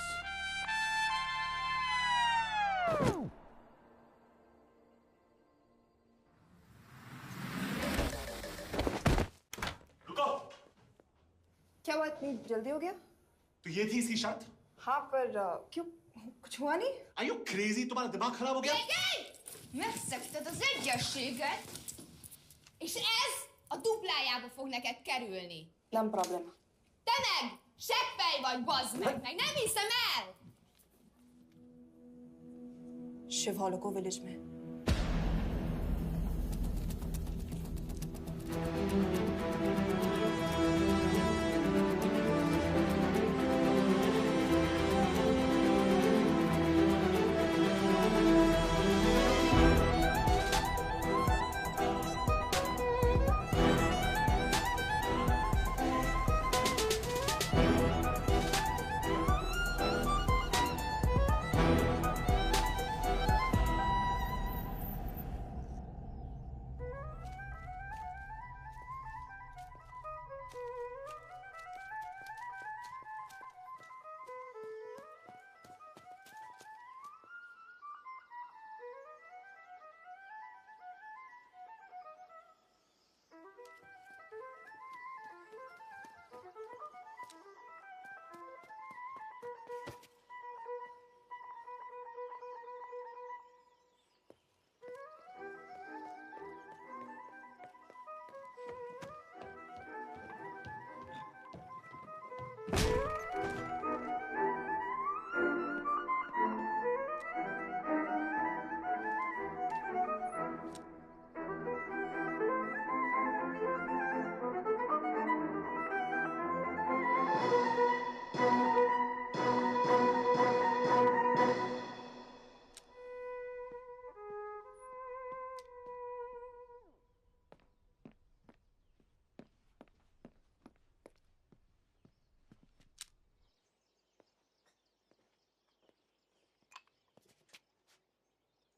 हुआ, इतनी जल्दी हो गया? तो ये थी इसकी शर्त? हाँ, पर क्यों, कुछ हुआ नहीं? Are you crazy? तुम्हारा दिमाग खराब हो गया? Megszegted az egyességet, és ez a duplájába fog neked kerülni. Nem probléma. Te meg seppej vagy, bazd meg nem hiszem el! Shiv हॉलोको विलेज में।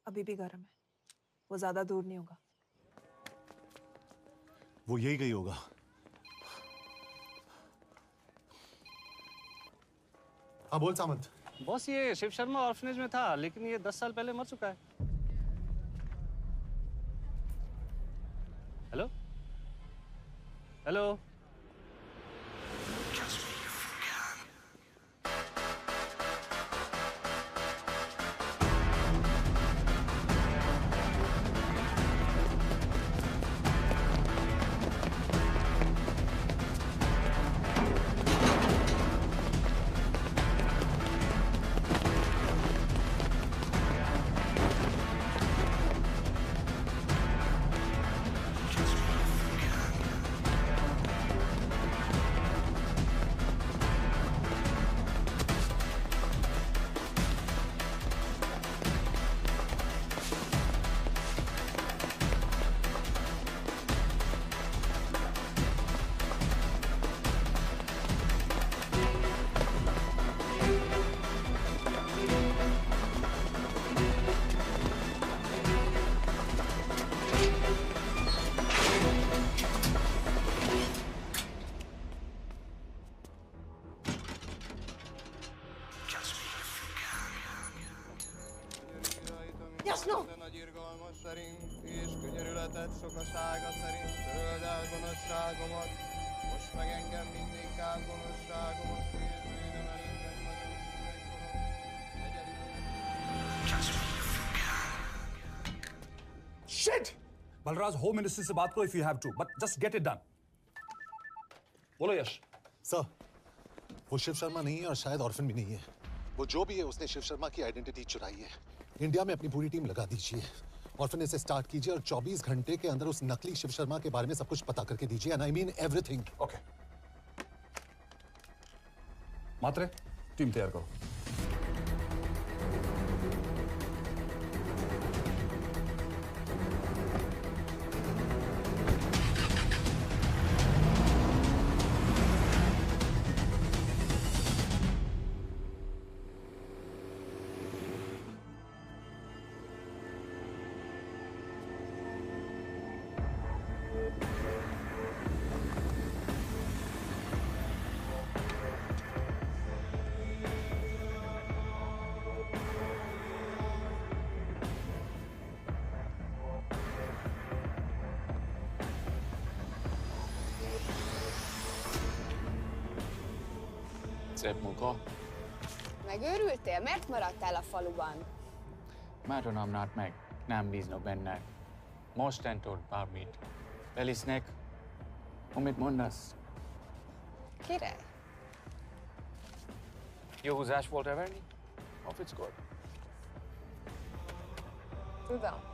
अभी भी गर्म है, वो ज्यादा दूर नहीं होगा। वो यही गई होगा। हाँ बोल सामंत। बॉस ये शिव शर्मा ऑर्फनेज में था, लेकिन ये 10 साल पहले मर चुका है। Hello hello Jasno! Nagy irgalmas szerint és könyörületet sokasága szerint töröld el gonoszságomat, most meg engem mindinkább gonoszságomat, és bűnöm elinket nagyon Shit! Balraj, Home Minister से बात करो if you have to, but just get it done. बोलो यश। सर, वो शिव शर्मा नहीं है और शायद ऑर्फन भी नहीं है। वो जो भी है उसने शिव शर्मा की आइडेंटिटी चुराई है। इंडिया में अपनी पूरी टीम लगा दीजिए। ऑर्फनेज से स्टार्ट कीजिए और 24 घंटे के अंदर उस नकली शिव शर्मा के बारे में सब कुछ पता करके दीजिए। And I mean everything. Okay. Matre, team तैयार करो। Szép munka. Megőrültél? Miért maradtál a faluban? Mert unamnát meg. Nem bíznak benned. Mostantól bármit. Belisznek, amit mondasz. Király. Jó húzás volt everni? A fickód? Tudom.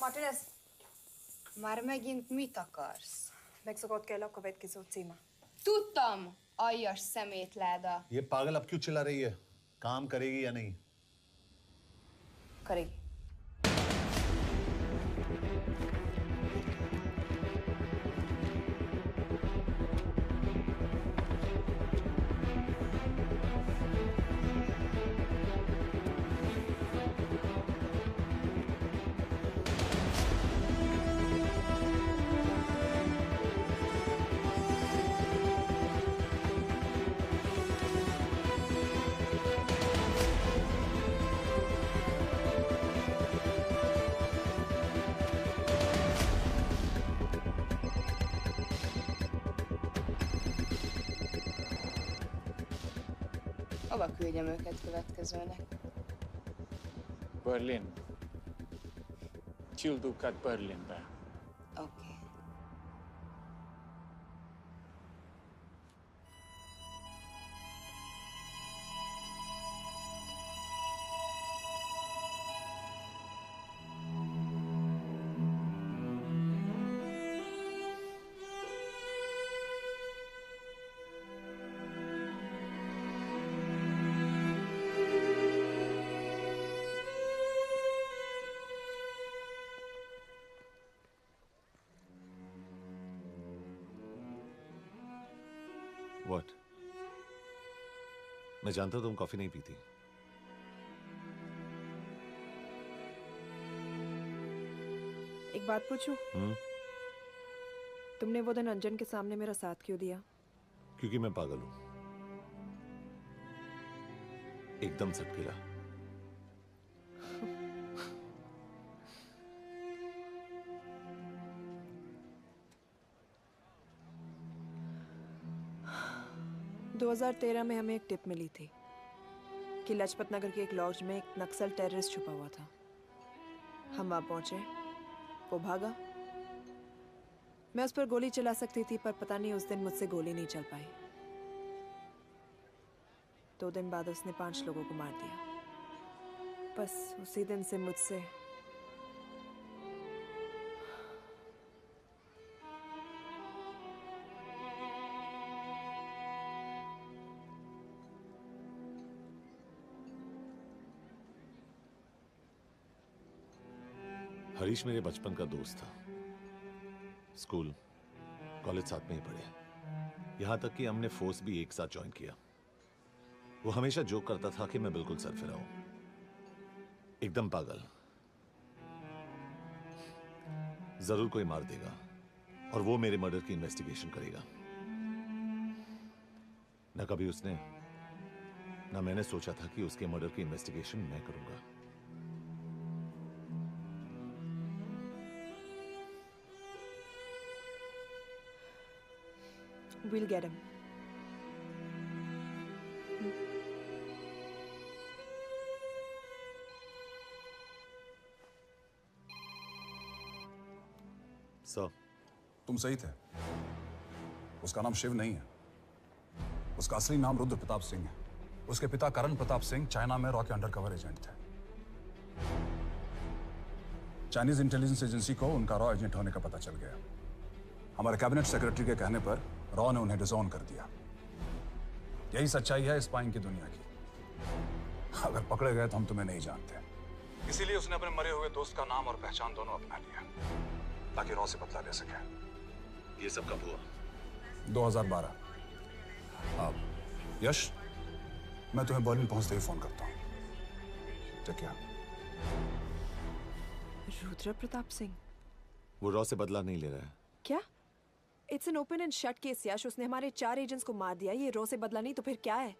Martinez, Már megint mit akarsz? megszokott kell a következő címa. Tudtam, aljas szemétláda. ये पागल अब क्यों चिल्ला रही है? काम करेगी या नहीं? करेगी। Hova küldjem őket következőnek? Berlin. Küldőket Berlinbe. Oké. What? मैं जानता हूं तुम कॉफी नहीं पीती। एक बात पूछूं? तुमने वो दिन अंजन के सामने मेरा साथ क्यों दिया? क्योंकि मैं पागल हूं, एकदम सटकेला। – 2013 में हमें एक टिप मिली थी कि लाजपत नगर के एक लॉज में एक नक्सल टेररिस्ट छुपा हुआ था। हम वहां पहुंचे, वो भागा। मैं उस पर गोली चला सकती थी, पर पता नहीं उस दिन मुझसे गोली नहीं चल पाई। 2 दिन बाद उसने 5 लोगों को मार दिया। बस उसी दिन से मुझसे हरीश मेरे बचपन का दोस्त था। स्कूल, कॉलेज साथ में ही पढ़े। यहां तक कि हमने फोर्स भी एक साथ ज्वाइन किया। वो हमेशा जोक करता था कि मैं बिल्कुल सरफिरा हूं, एकदम पागल। जरूर कोई मार देगा और वो मेरे मर्डर की इन्वेस्टिगेशन करेगा। न कभी उसने, न मैंने सोचा था कि उसके मर्डर की इन्वेस्टिगेशन मैं करूंगा। We'll get him. सर, तुम सही थे। उसका नाम शिव नहीं है। उसका असली नाम रुद्र प्रताप सिंह है। उसके पिता करण प्रताप सिंह चाइना में रॉ के अंडरकवर एजेंट थे। चाइनीज इंटेलिजेंस एजेंसी को उनका रॉ एजेंट होने का पता चल गया। हमारे कैबिनेट सेक्रेटरी के कहने पर रॉ ने उन्हें डिसऑन कर दिया। यही सच्चाई है स्पाइंग की दुनिया की। अगर पकड़े गए तो हम तुम्हें नहीं जानते, इसीलिए उसने अपने मरे हुए दोस्त का नाम और पहचान दोनों अपना लिया ताकि रॉ से बदला ले सके। ये सब कब हुआ? 2012। यश, मैं तुम्हें बर्लिन पहुंचते ही फोन करता हूँ। Take care. रुद्र प्रताप सिंह वो रॉ से बदला नहीं ले रहा है। क्या? It's an open and shut case Yash. उसने हमारे 4 एजेंट्स को मार दिया। ये रॉ से बदला नहीं तो फिर क्या है?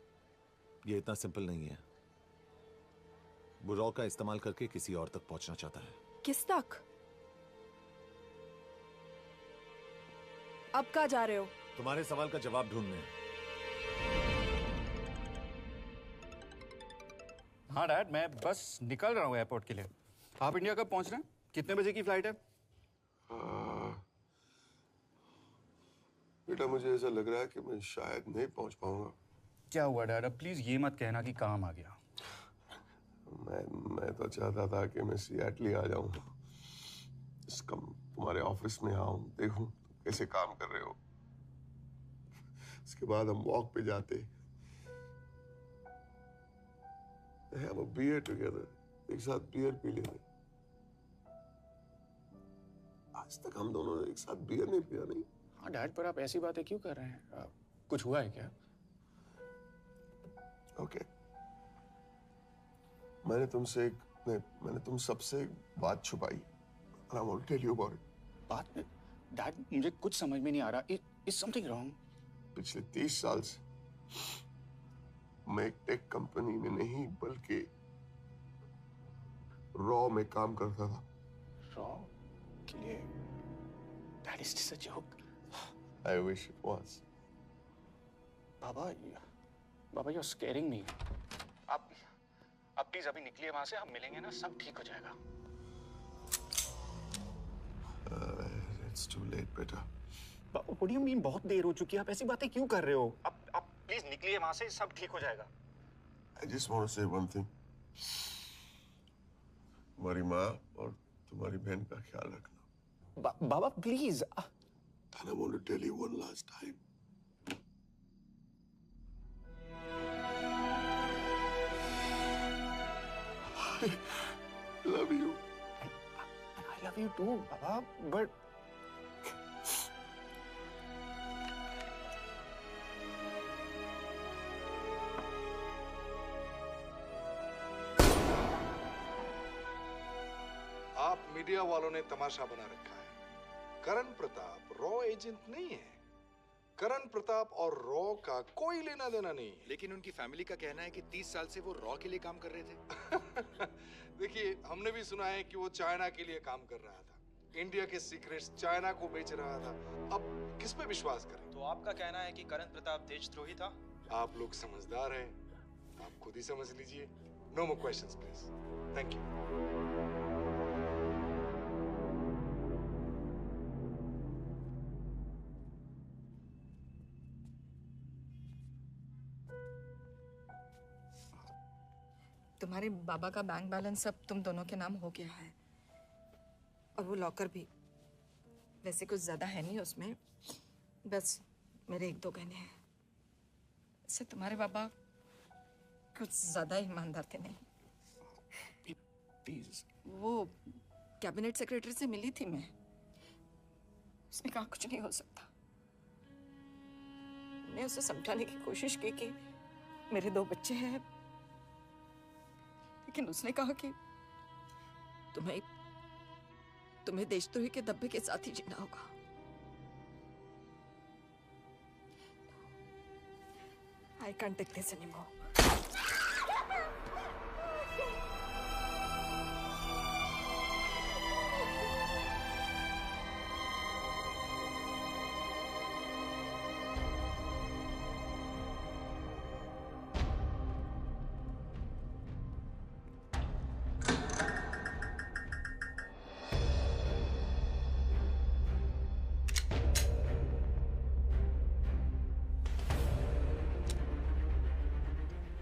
ये इतना सिंपल नहीं है। वो रॉ का इस्तेमाल करके किसी और तक पहुंचना चाहता है। किस तक? अब कहाँ जा रहे हो? तुम्हारे सवाल का जवाब ढूंढने। हाँ डैड, मैं बस निकल रहा हूँ एयरपोर्ट के लिए। आप इंडिया कब पहुंच रहे हैं? कितने बजे की फ्लाइट है? बेटा मुझे ऐसा लग रहा है कि मैं शायद नहीं पहुंच पाऊंगा। क्या हुआ डैड? अब प्लीज ये मत कहना कि काम आ गया। मैं तो चाहता था कि मैं सिएटल आ जाऊं, तुम्हारे ऑफिस में आऊं, देखूं कैसे काम कर रहे हो। इसके बाद हम वॉक पे जाते, have a beer together, एक साथ बियर पी लेते। आज तक हम दोनों ने एक साथ बियर नहीं पिया। नहीं। हाँ डैड, पर आप ऐसी बातें क्यों कर रहे हैं? कुछ हुआ है क्या? ओके। मैंने तुम सबसे एक बात छुपाई। And I want to tell you about it. बात में डैड मुझे कुछ समझ में नहीं आ रहा। Is something wrong? पिछले 30 साल से मैं एक टेक कंपनी में नहीं बल्कि रॉ में काम करता था। रॉ के लिए? That is just a joke. I wish it was. Baba you're scaring me. आप प्लीज अभी निकलिए वहां से, हम मिलेंगे ना, सब ठीक हो जाएगा। It's too late, बेटा। What do you mean बहुत देर हो चुकी है? आप ऐसी बातें क्यों कर रहे हो? आप प्लीज निकलिए वहां से, सब ठीक हो जाएगा। I just want to say one thing. तुम्हारी माँ और तुम्हारी बहन का ख्याल रखना। बाबा please. And I want to tell you one last time. I love you. I love you too, Baba, but आप मीडिया वालों ने तमाशा बना रखा है। करण प्रताप रॉ एजेंट नहीं है। करण प्रताप और रॉ का कोई लेना देना नहीं है। लेकिन उनकी फैमिली का कहना है कि 30 साल से वो रॉ के लिए काम कर रहे थे। देखिए, हमने भी सुना है कि वो चाइना के लिए काम कर रहा था, इंडिया के सीक्रेट्स चाइना को बेच रहा था। अब किस पे विश्वास करें? तो आपका कहना है कि करण प्रताप देशद्रोही था? आप लोग समझदार हैं, आप खुद ही समझ लीजिए। No more questions please. Thank you. तुम्हारे बाबा का बैंक बैलेंस सब तुम दोनों के नाम हो गया है, और वो लॉकर भी। वैसे कुछ ज्यादा है नहीं उसमें, बस मेरे 1-2 गहने हैं। इससे तुम्हारे बाबा कुछ ज्यादा ईमानदार थे नहीं। प्लीज। वो कैबिनेट सेक्रेटरी से मिली थी मैं, उसने कहा कुछ नहीं हो सकता। मैं उसे समझाने की कोशिश की कि मेरे 2 बच्चे हैं, लेकिन उसने कहा कि तुम्हें देशद्रोही के दब्बे के साथ ही जीना होगा। I can't take this anymore.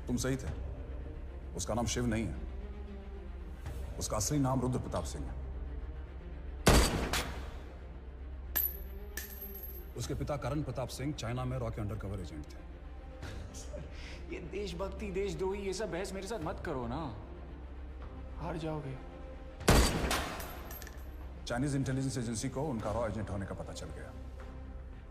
तुम सही थे। उसका नाम शिव नहीं है, उसका असली नाम रुद्र प्रताप सिंह है। उसके पिता करण प्रताप सिंह चाइना में रॉ के अंडरकवर एजेंट थे। ये देशभक्ति देशद्रोही ये सब बहस मेरे साथ मत करो ना, हार जाओगे। चाइनीज इंटेलिजेंस एजेंसी को उनका रॉ एजेंट होने का पता चल गया।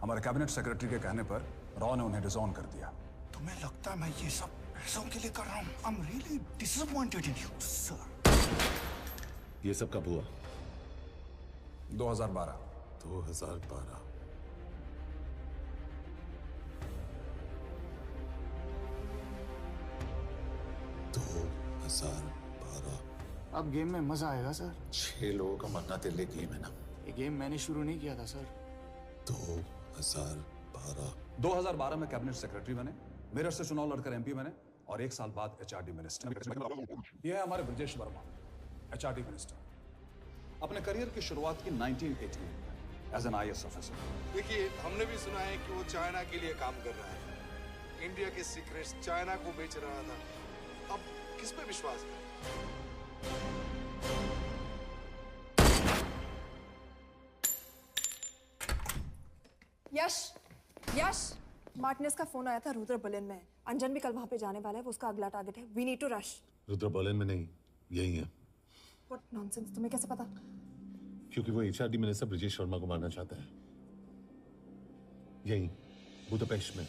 हमारे कैबिनेट सेक्रेटरी के कहने पर रॉ ने उन्हें डिसऑन कर दिया। तुम्हें लगता है मैं ये सब पैसों के लिए कर रहा हूँ? I'm really disappointed in you, sir. ये सब कब हुआ? 2012। 2012। अब गेम में मजा आएगा सर। 6 लोगों का मरना तेरे लिए गेम है ना? ये गेम मैंने शुरू नहीं किया था सर। 2012। 2012 में कैबिनेट सेक्रेटरी बने, मेरठ से चुनाव लड़कर एमपी बने और 1 साल बाद एचआरडी मिनिस्टर। यह है हमारे ब्रजेश वर्मा, एचआरडी मिनिस्टर। अपने करियर की शुरुआत की 1980 में एज एन IAS ऑफिसर। देखिए, हमने भी सुना है कि वो चाइना के लिए काम कर रहा है, इंडिया के सीक्रेट्स चाइना को बेच रहा था। अब किस पे विश्वास है? यश, यश, मार्टिनेज का फोन आया था, रुद्र बर्लिन में है। अंजन भी कल वहां पे जाने वाला है, वो उसका अगला टारगेट है। We need to rush. Rudra Berlin में नहीं, यही है। व्हाट नॉनसेंस, तुम्हें कैसे पता? क्योंकि वो एचआरडी मिनिस्टर ब्रजेश शर्मा को मारना चाहता है, यही बुदापेस्ट में।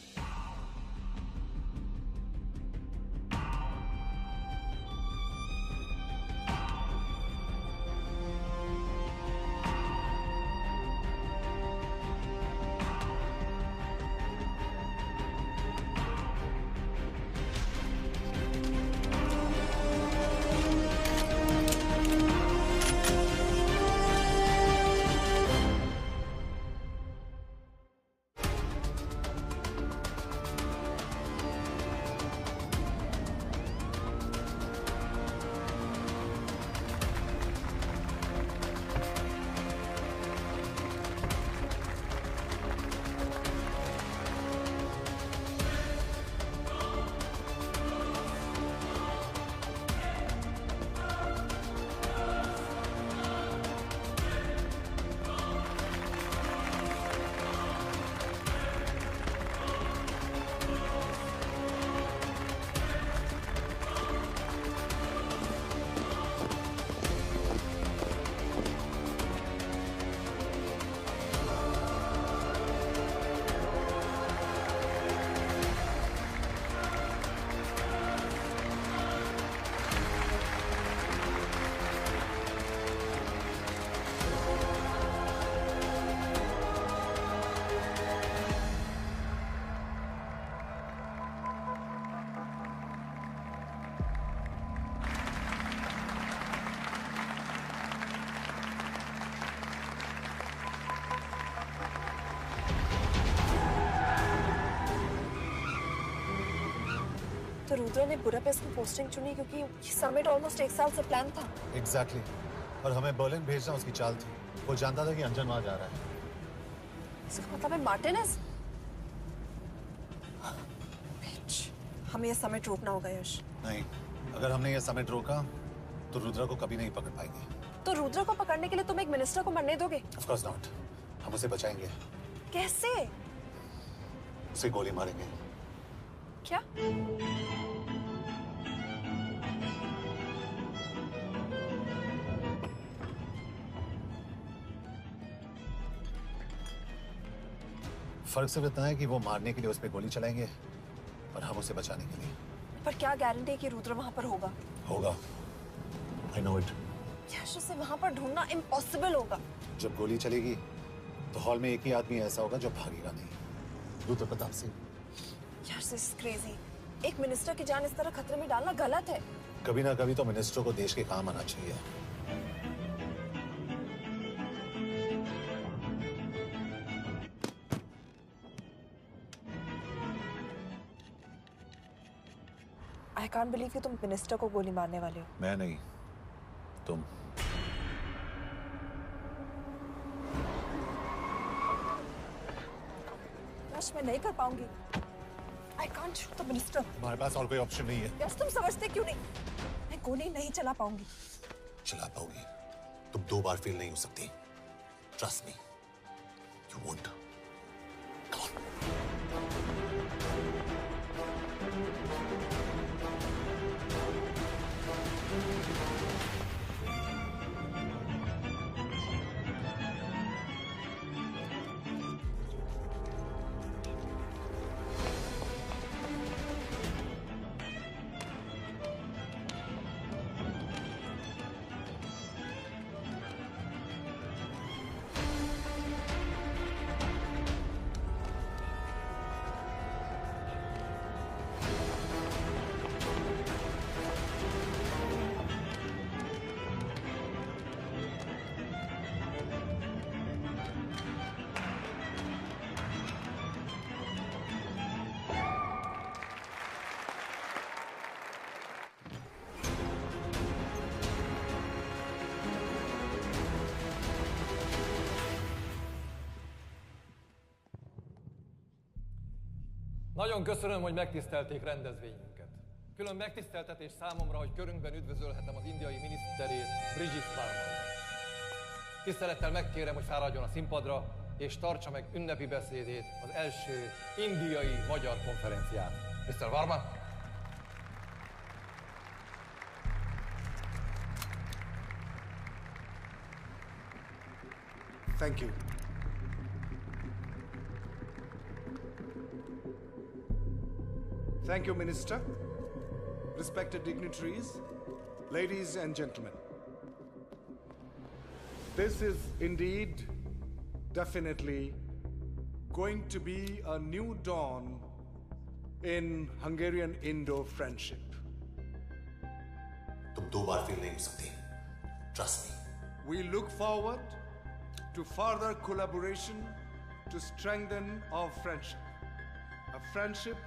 तो रुद्र ने बुडापेस्ट की पोस्टिंग चुनी क्योंकि ये समिट ऑलमोस्ट 1 साल से प्लान था। एग्जैक्टली। और हमें बर्लिन भेजना उसकी चाल थी। वो जानता था कि अंजन वहां जा रहा है। इसका मतलब है मार्टिनेज। हमें ये समिट रोकना होगा यश। नहीं, अगर हमने ये समिट रोका तो रुद्र को कभी नहीं पकड़ पाएंगे। तो रुद्र को पकड़ने के लिए तुम एक मिनिस्टर को मरने दोगे? Of course not. हम उसे बचाएंगे। कैसे? उसे गोली मारेंगे। क्या? फर्क सिर्फ इतना है कि वो मारने के लिए उस पे गोली चलाएंगे और हम उसे बचाने के लिए। पर क्या गारंटी है कि रुद्र वहां पर होगा? होगा। I know it. यश, उसे वहां पर ढूंढना इम्पॉसिबल होगा। जब गोली चलेगी तो हॉल में एक ही आदमी ऐसा होगा जो भागेगा नहीं। रुद्र प्रताप सिंह। यश, दिस इज क्रेजी। एक मिनिस्टर की जान इस तरह खतरे में डालना गलत है। कभी ना कभी तो मिनिस्टरों को देश के काम आना चाहिए। I can't believe कि तुम मिनिस्टर को गोली मारने वाले हो। मैं नहीं, तुम। यश, मैं नहीं कर पाऊंगी। I can't shoot the minister। हमारे पास और कोई ऑप्शन नहीं है। यश, तुम समझते क्यों नहीं? मैं गोली नहीं चला पाऊंगी। चला पाओगी। तुम 2 बार फेल नहीं हो सकती। Trust me, you won't। Come on। Nagyon köszönöm, hogy megtisztelték rendezvényünket. Külön megtiszteltetés számomra, hogy körünkben üdvözölhetem az indiai miniszterét, Brigitte Varma. Tisztelettel megkérem, hogy fáradjon a színpadra, és tartsa meg ünnepi beszédét az első indiai-magyar konferencián. Mr. Varma? Thank you. Thank you, Minister. Respected dignitaries, ladies and gentlemen. This is indeed, definitely, going to be a new dawn in Hungarian-Indo friendship. तुम दो बार फेल नहीं हो सकती. Trust me. We look forward to further collaboration to strengthen our friendship. A friendship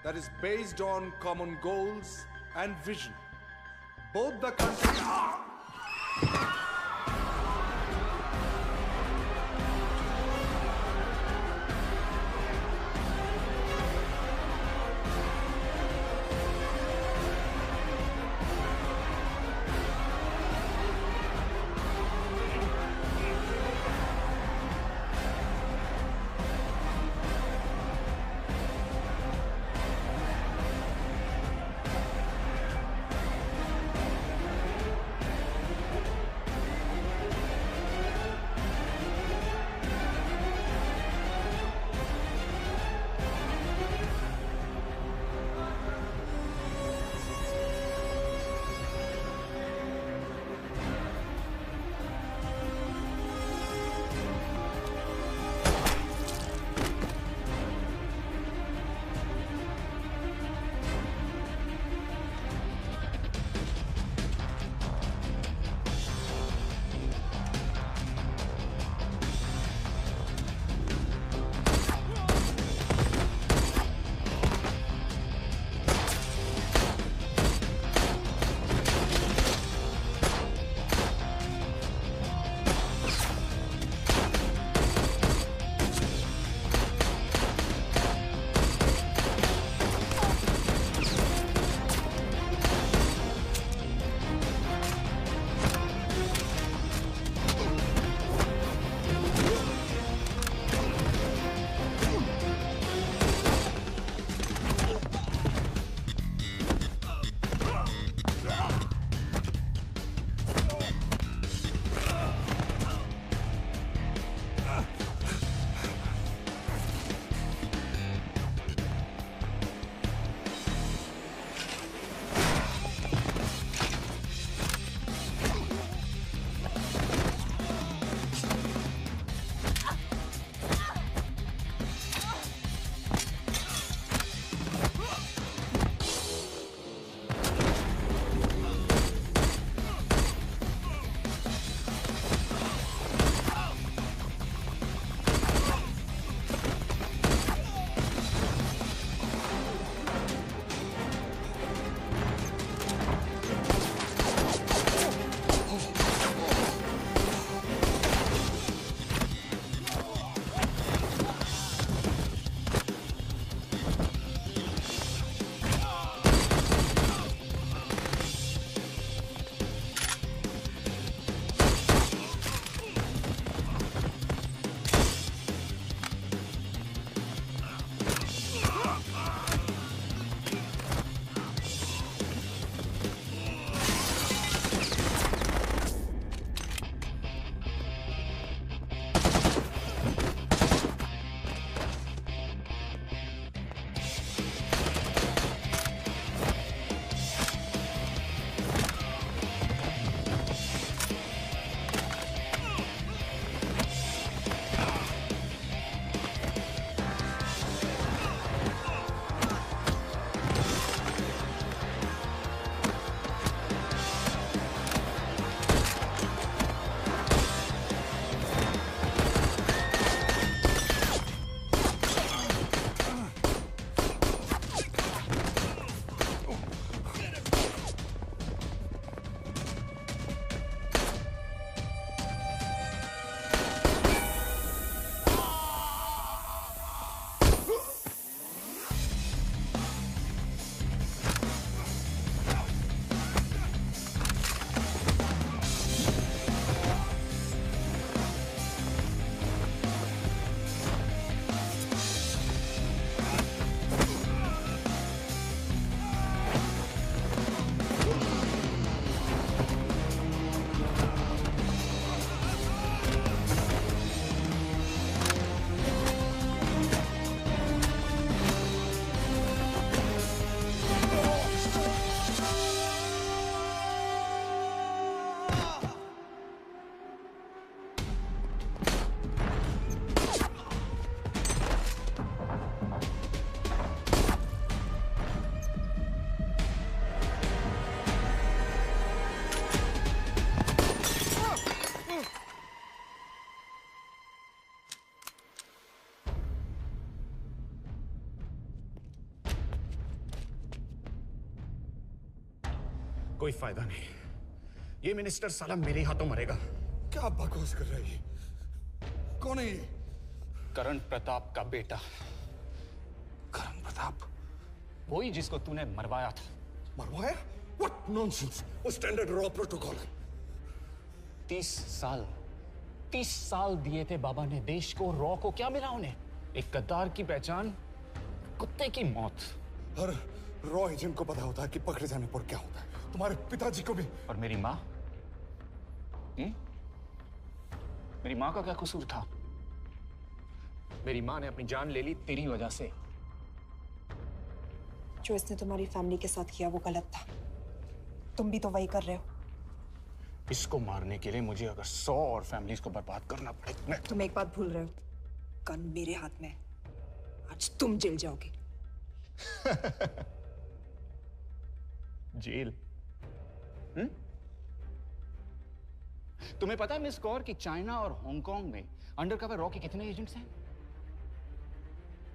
that is based on common goals and vision. Both the countries... कोई फायदा नहीं। ये मिनिस्टर साला मेरे हाथों मरेगा। क्या बकवास कर रहा है ये? कौन है ये? करण प्रताप का बेटा। करण प्रताप? वही जिसको तूने मरवाया था। मरवाया? What nonsense! वो स्टैंडर्ड रॉ प्रोटोकॉल है। 30 साल दिए थे बाबा ने देश को। रॉ को क्या मिला उन्हें? एक गद्दार की पहचान, कुत्ते की मौत। हर रॉ एजेंट को पता होता है कि पकड़े जाने पर क्या होता है। तुम्हारे पिताजी को भी। और मेरी माँ? मेरी माँ का क्या कसूर था? मेरी माँ ने अपनी जान ले ली तेरी वजह से। जो इसने तुम्हारी फैमिली के साथ किया वो गलत था। तुम भी तो वही कर रहे हो। इसको मारने के लिए मुझे अगर 100 और फैमिलीज को बर्बाद करना पड़े। तुम एक बात भूल रहे हो, गन मेरे हाथ में है। आज तुम जेल जाओगे। जेल? तुम्हें पता है मिस कौर कि चाइना और हांगकांग में अंडरकवर रॉ के कितने एजेंट्स हैं?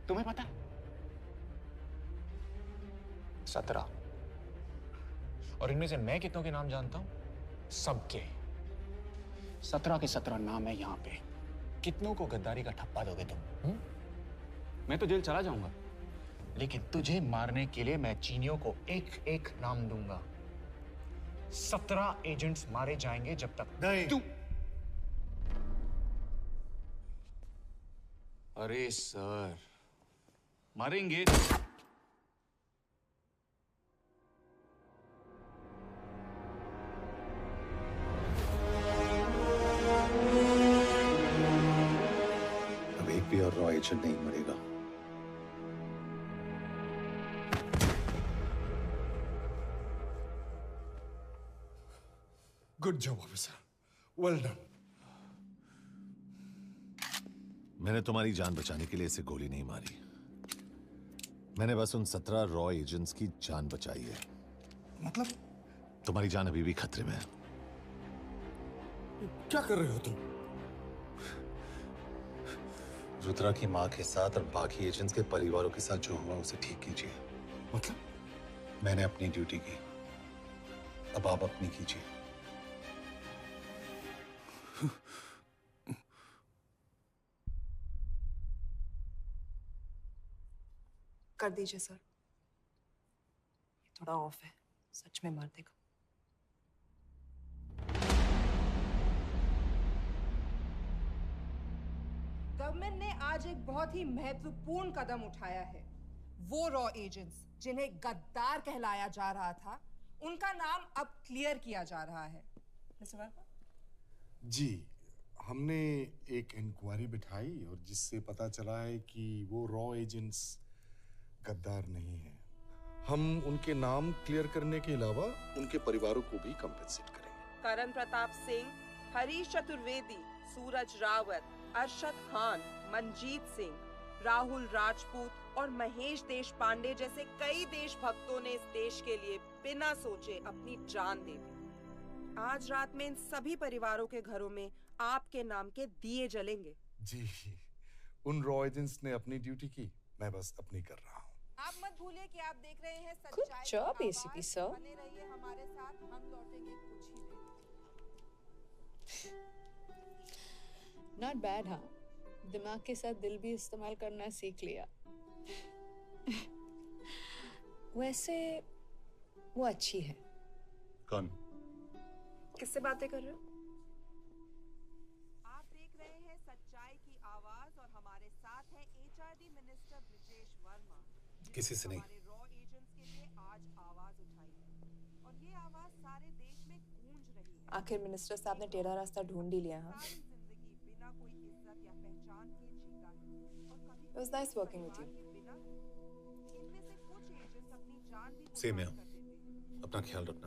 तुम्हें पता है? 17। और इनमें से मैं कितनों के नाम जानता हूं? सबके। 17 के 17 नाम है यहां पे। कितनों को गद्दारी का ठप्पा दोगे तुम? मैं तो जेल चला जाऊंगा, लेकिन तुझे मारने के लिए मैं चीनियों को एक एक नाम दूंगा। 17 एजेंट्स मारे जाएंगे जब तक नहीं। तू। अरे सर, मारेंगे। अब एक भी और रॉ एजेंट नहीं मरेगा। Good job officer, well done. मैंने तुम्हारी जान बचाने के लिए इसे गोली नहीं मारी। मैंने बस उन 17 रॉ एजेंट्स की जान बचाई है। मतलब? तुम्हारी जान अभी भी खतरे में है। क्या कर रहे हो तुम? रुद्रा की मां के साथ और बाकी एजेंट्स के परिवारों के साथ जो हुआ उसे ठीक कीजिए। मतलब? मैंने अपनी ड्यूटी की, अब आप अपनी कीजिए। कर दीजिए सर। थोड़ा ऑफ है, सच में मार देगा। गवर्नमेंट ने आज एक बहुत ही महत्वपूर्ण कदम उठाया है। वो रॉ एजेंट्स जिन्हें गद्दार कहलाया जा रहा था, उनका नाम अब क्लियर किया जा रहा है। मिस्टर वर्मा? जी, हमने एक इंक्वायरी बिठाई और जिससे पता चला है कि वो रॉ एजेंट्स गद्दार नहीं है। हम उनके नाम क्लियर करने के अलावा उनके परिवारों को भी कंपेंसेट करेंगे। करण प्रताप सिंह, हरीश चतुर्वेदी, सूरज रावत, अरशद खान, मंजीत सिंह, राहुल राजपूत और महेश देशपांडे जैसे कई देशभक्तों ने इस देश के लिए बिना सोचे अपनी जान दे दी। आज रात में इन सभी परिवारों के घरों में आपके नाम के दिए जलेंगे। जी, उन रॉ एजेंट्स ने अपनी ड्यूटी की, मैं बस अपनी कर रहा हूँ। आप मत भूलिए कि आप देख रहे हैं Good सच्चाई job, की ACP आवाज। sir. बने रहिए हमारे साथ, हम लौटेंगे कुछ ही देर में। नॉट बैड हाँ, दिमाग के साथ दिल भी इस्तेमाल करना सीख लिया। वैसे वो अच्छी है। कौन? किससे बातें कर रहे हो? आप देख रहे हैं सच्चाई की आवाज और हमारे साथ है एचआरडी मिनिस्टर ब्रिजेश वर्मा। किसी से नहीं। हमारे रॉ एजेंट्स के लिए आज आवाज उठाई है और ये आवाज सारे देश में गूंज रही है। आखिर मिनिस्टर साहब ने टेढ़ा रास्ता ढूंढ ही लिया। हाँ, जिंदगी बिना कोई इज्जत या पहचान के जीता है और कभी it was nice working with you. इनमें से कुछ एजेंट्स अपनी जान भी सेम है। अपना ख्याल रखना।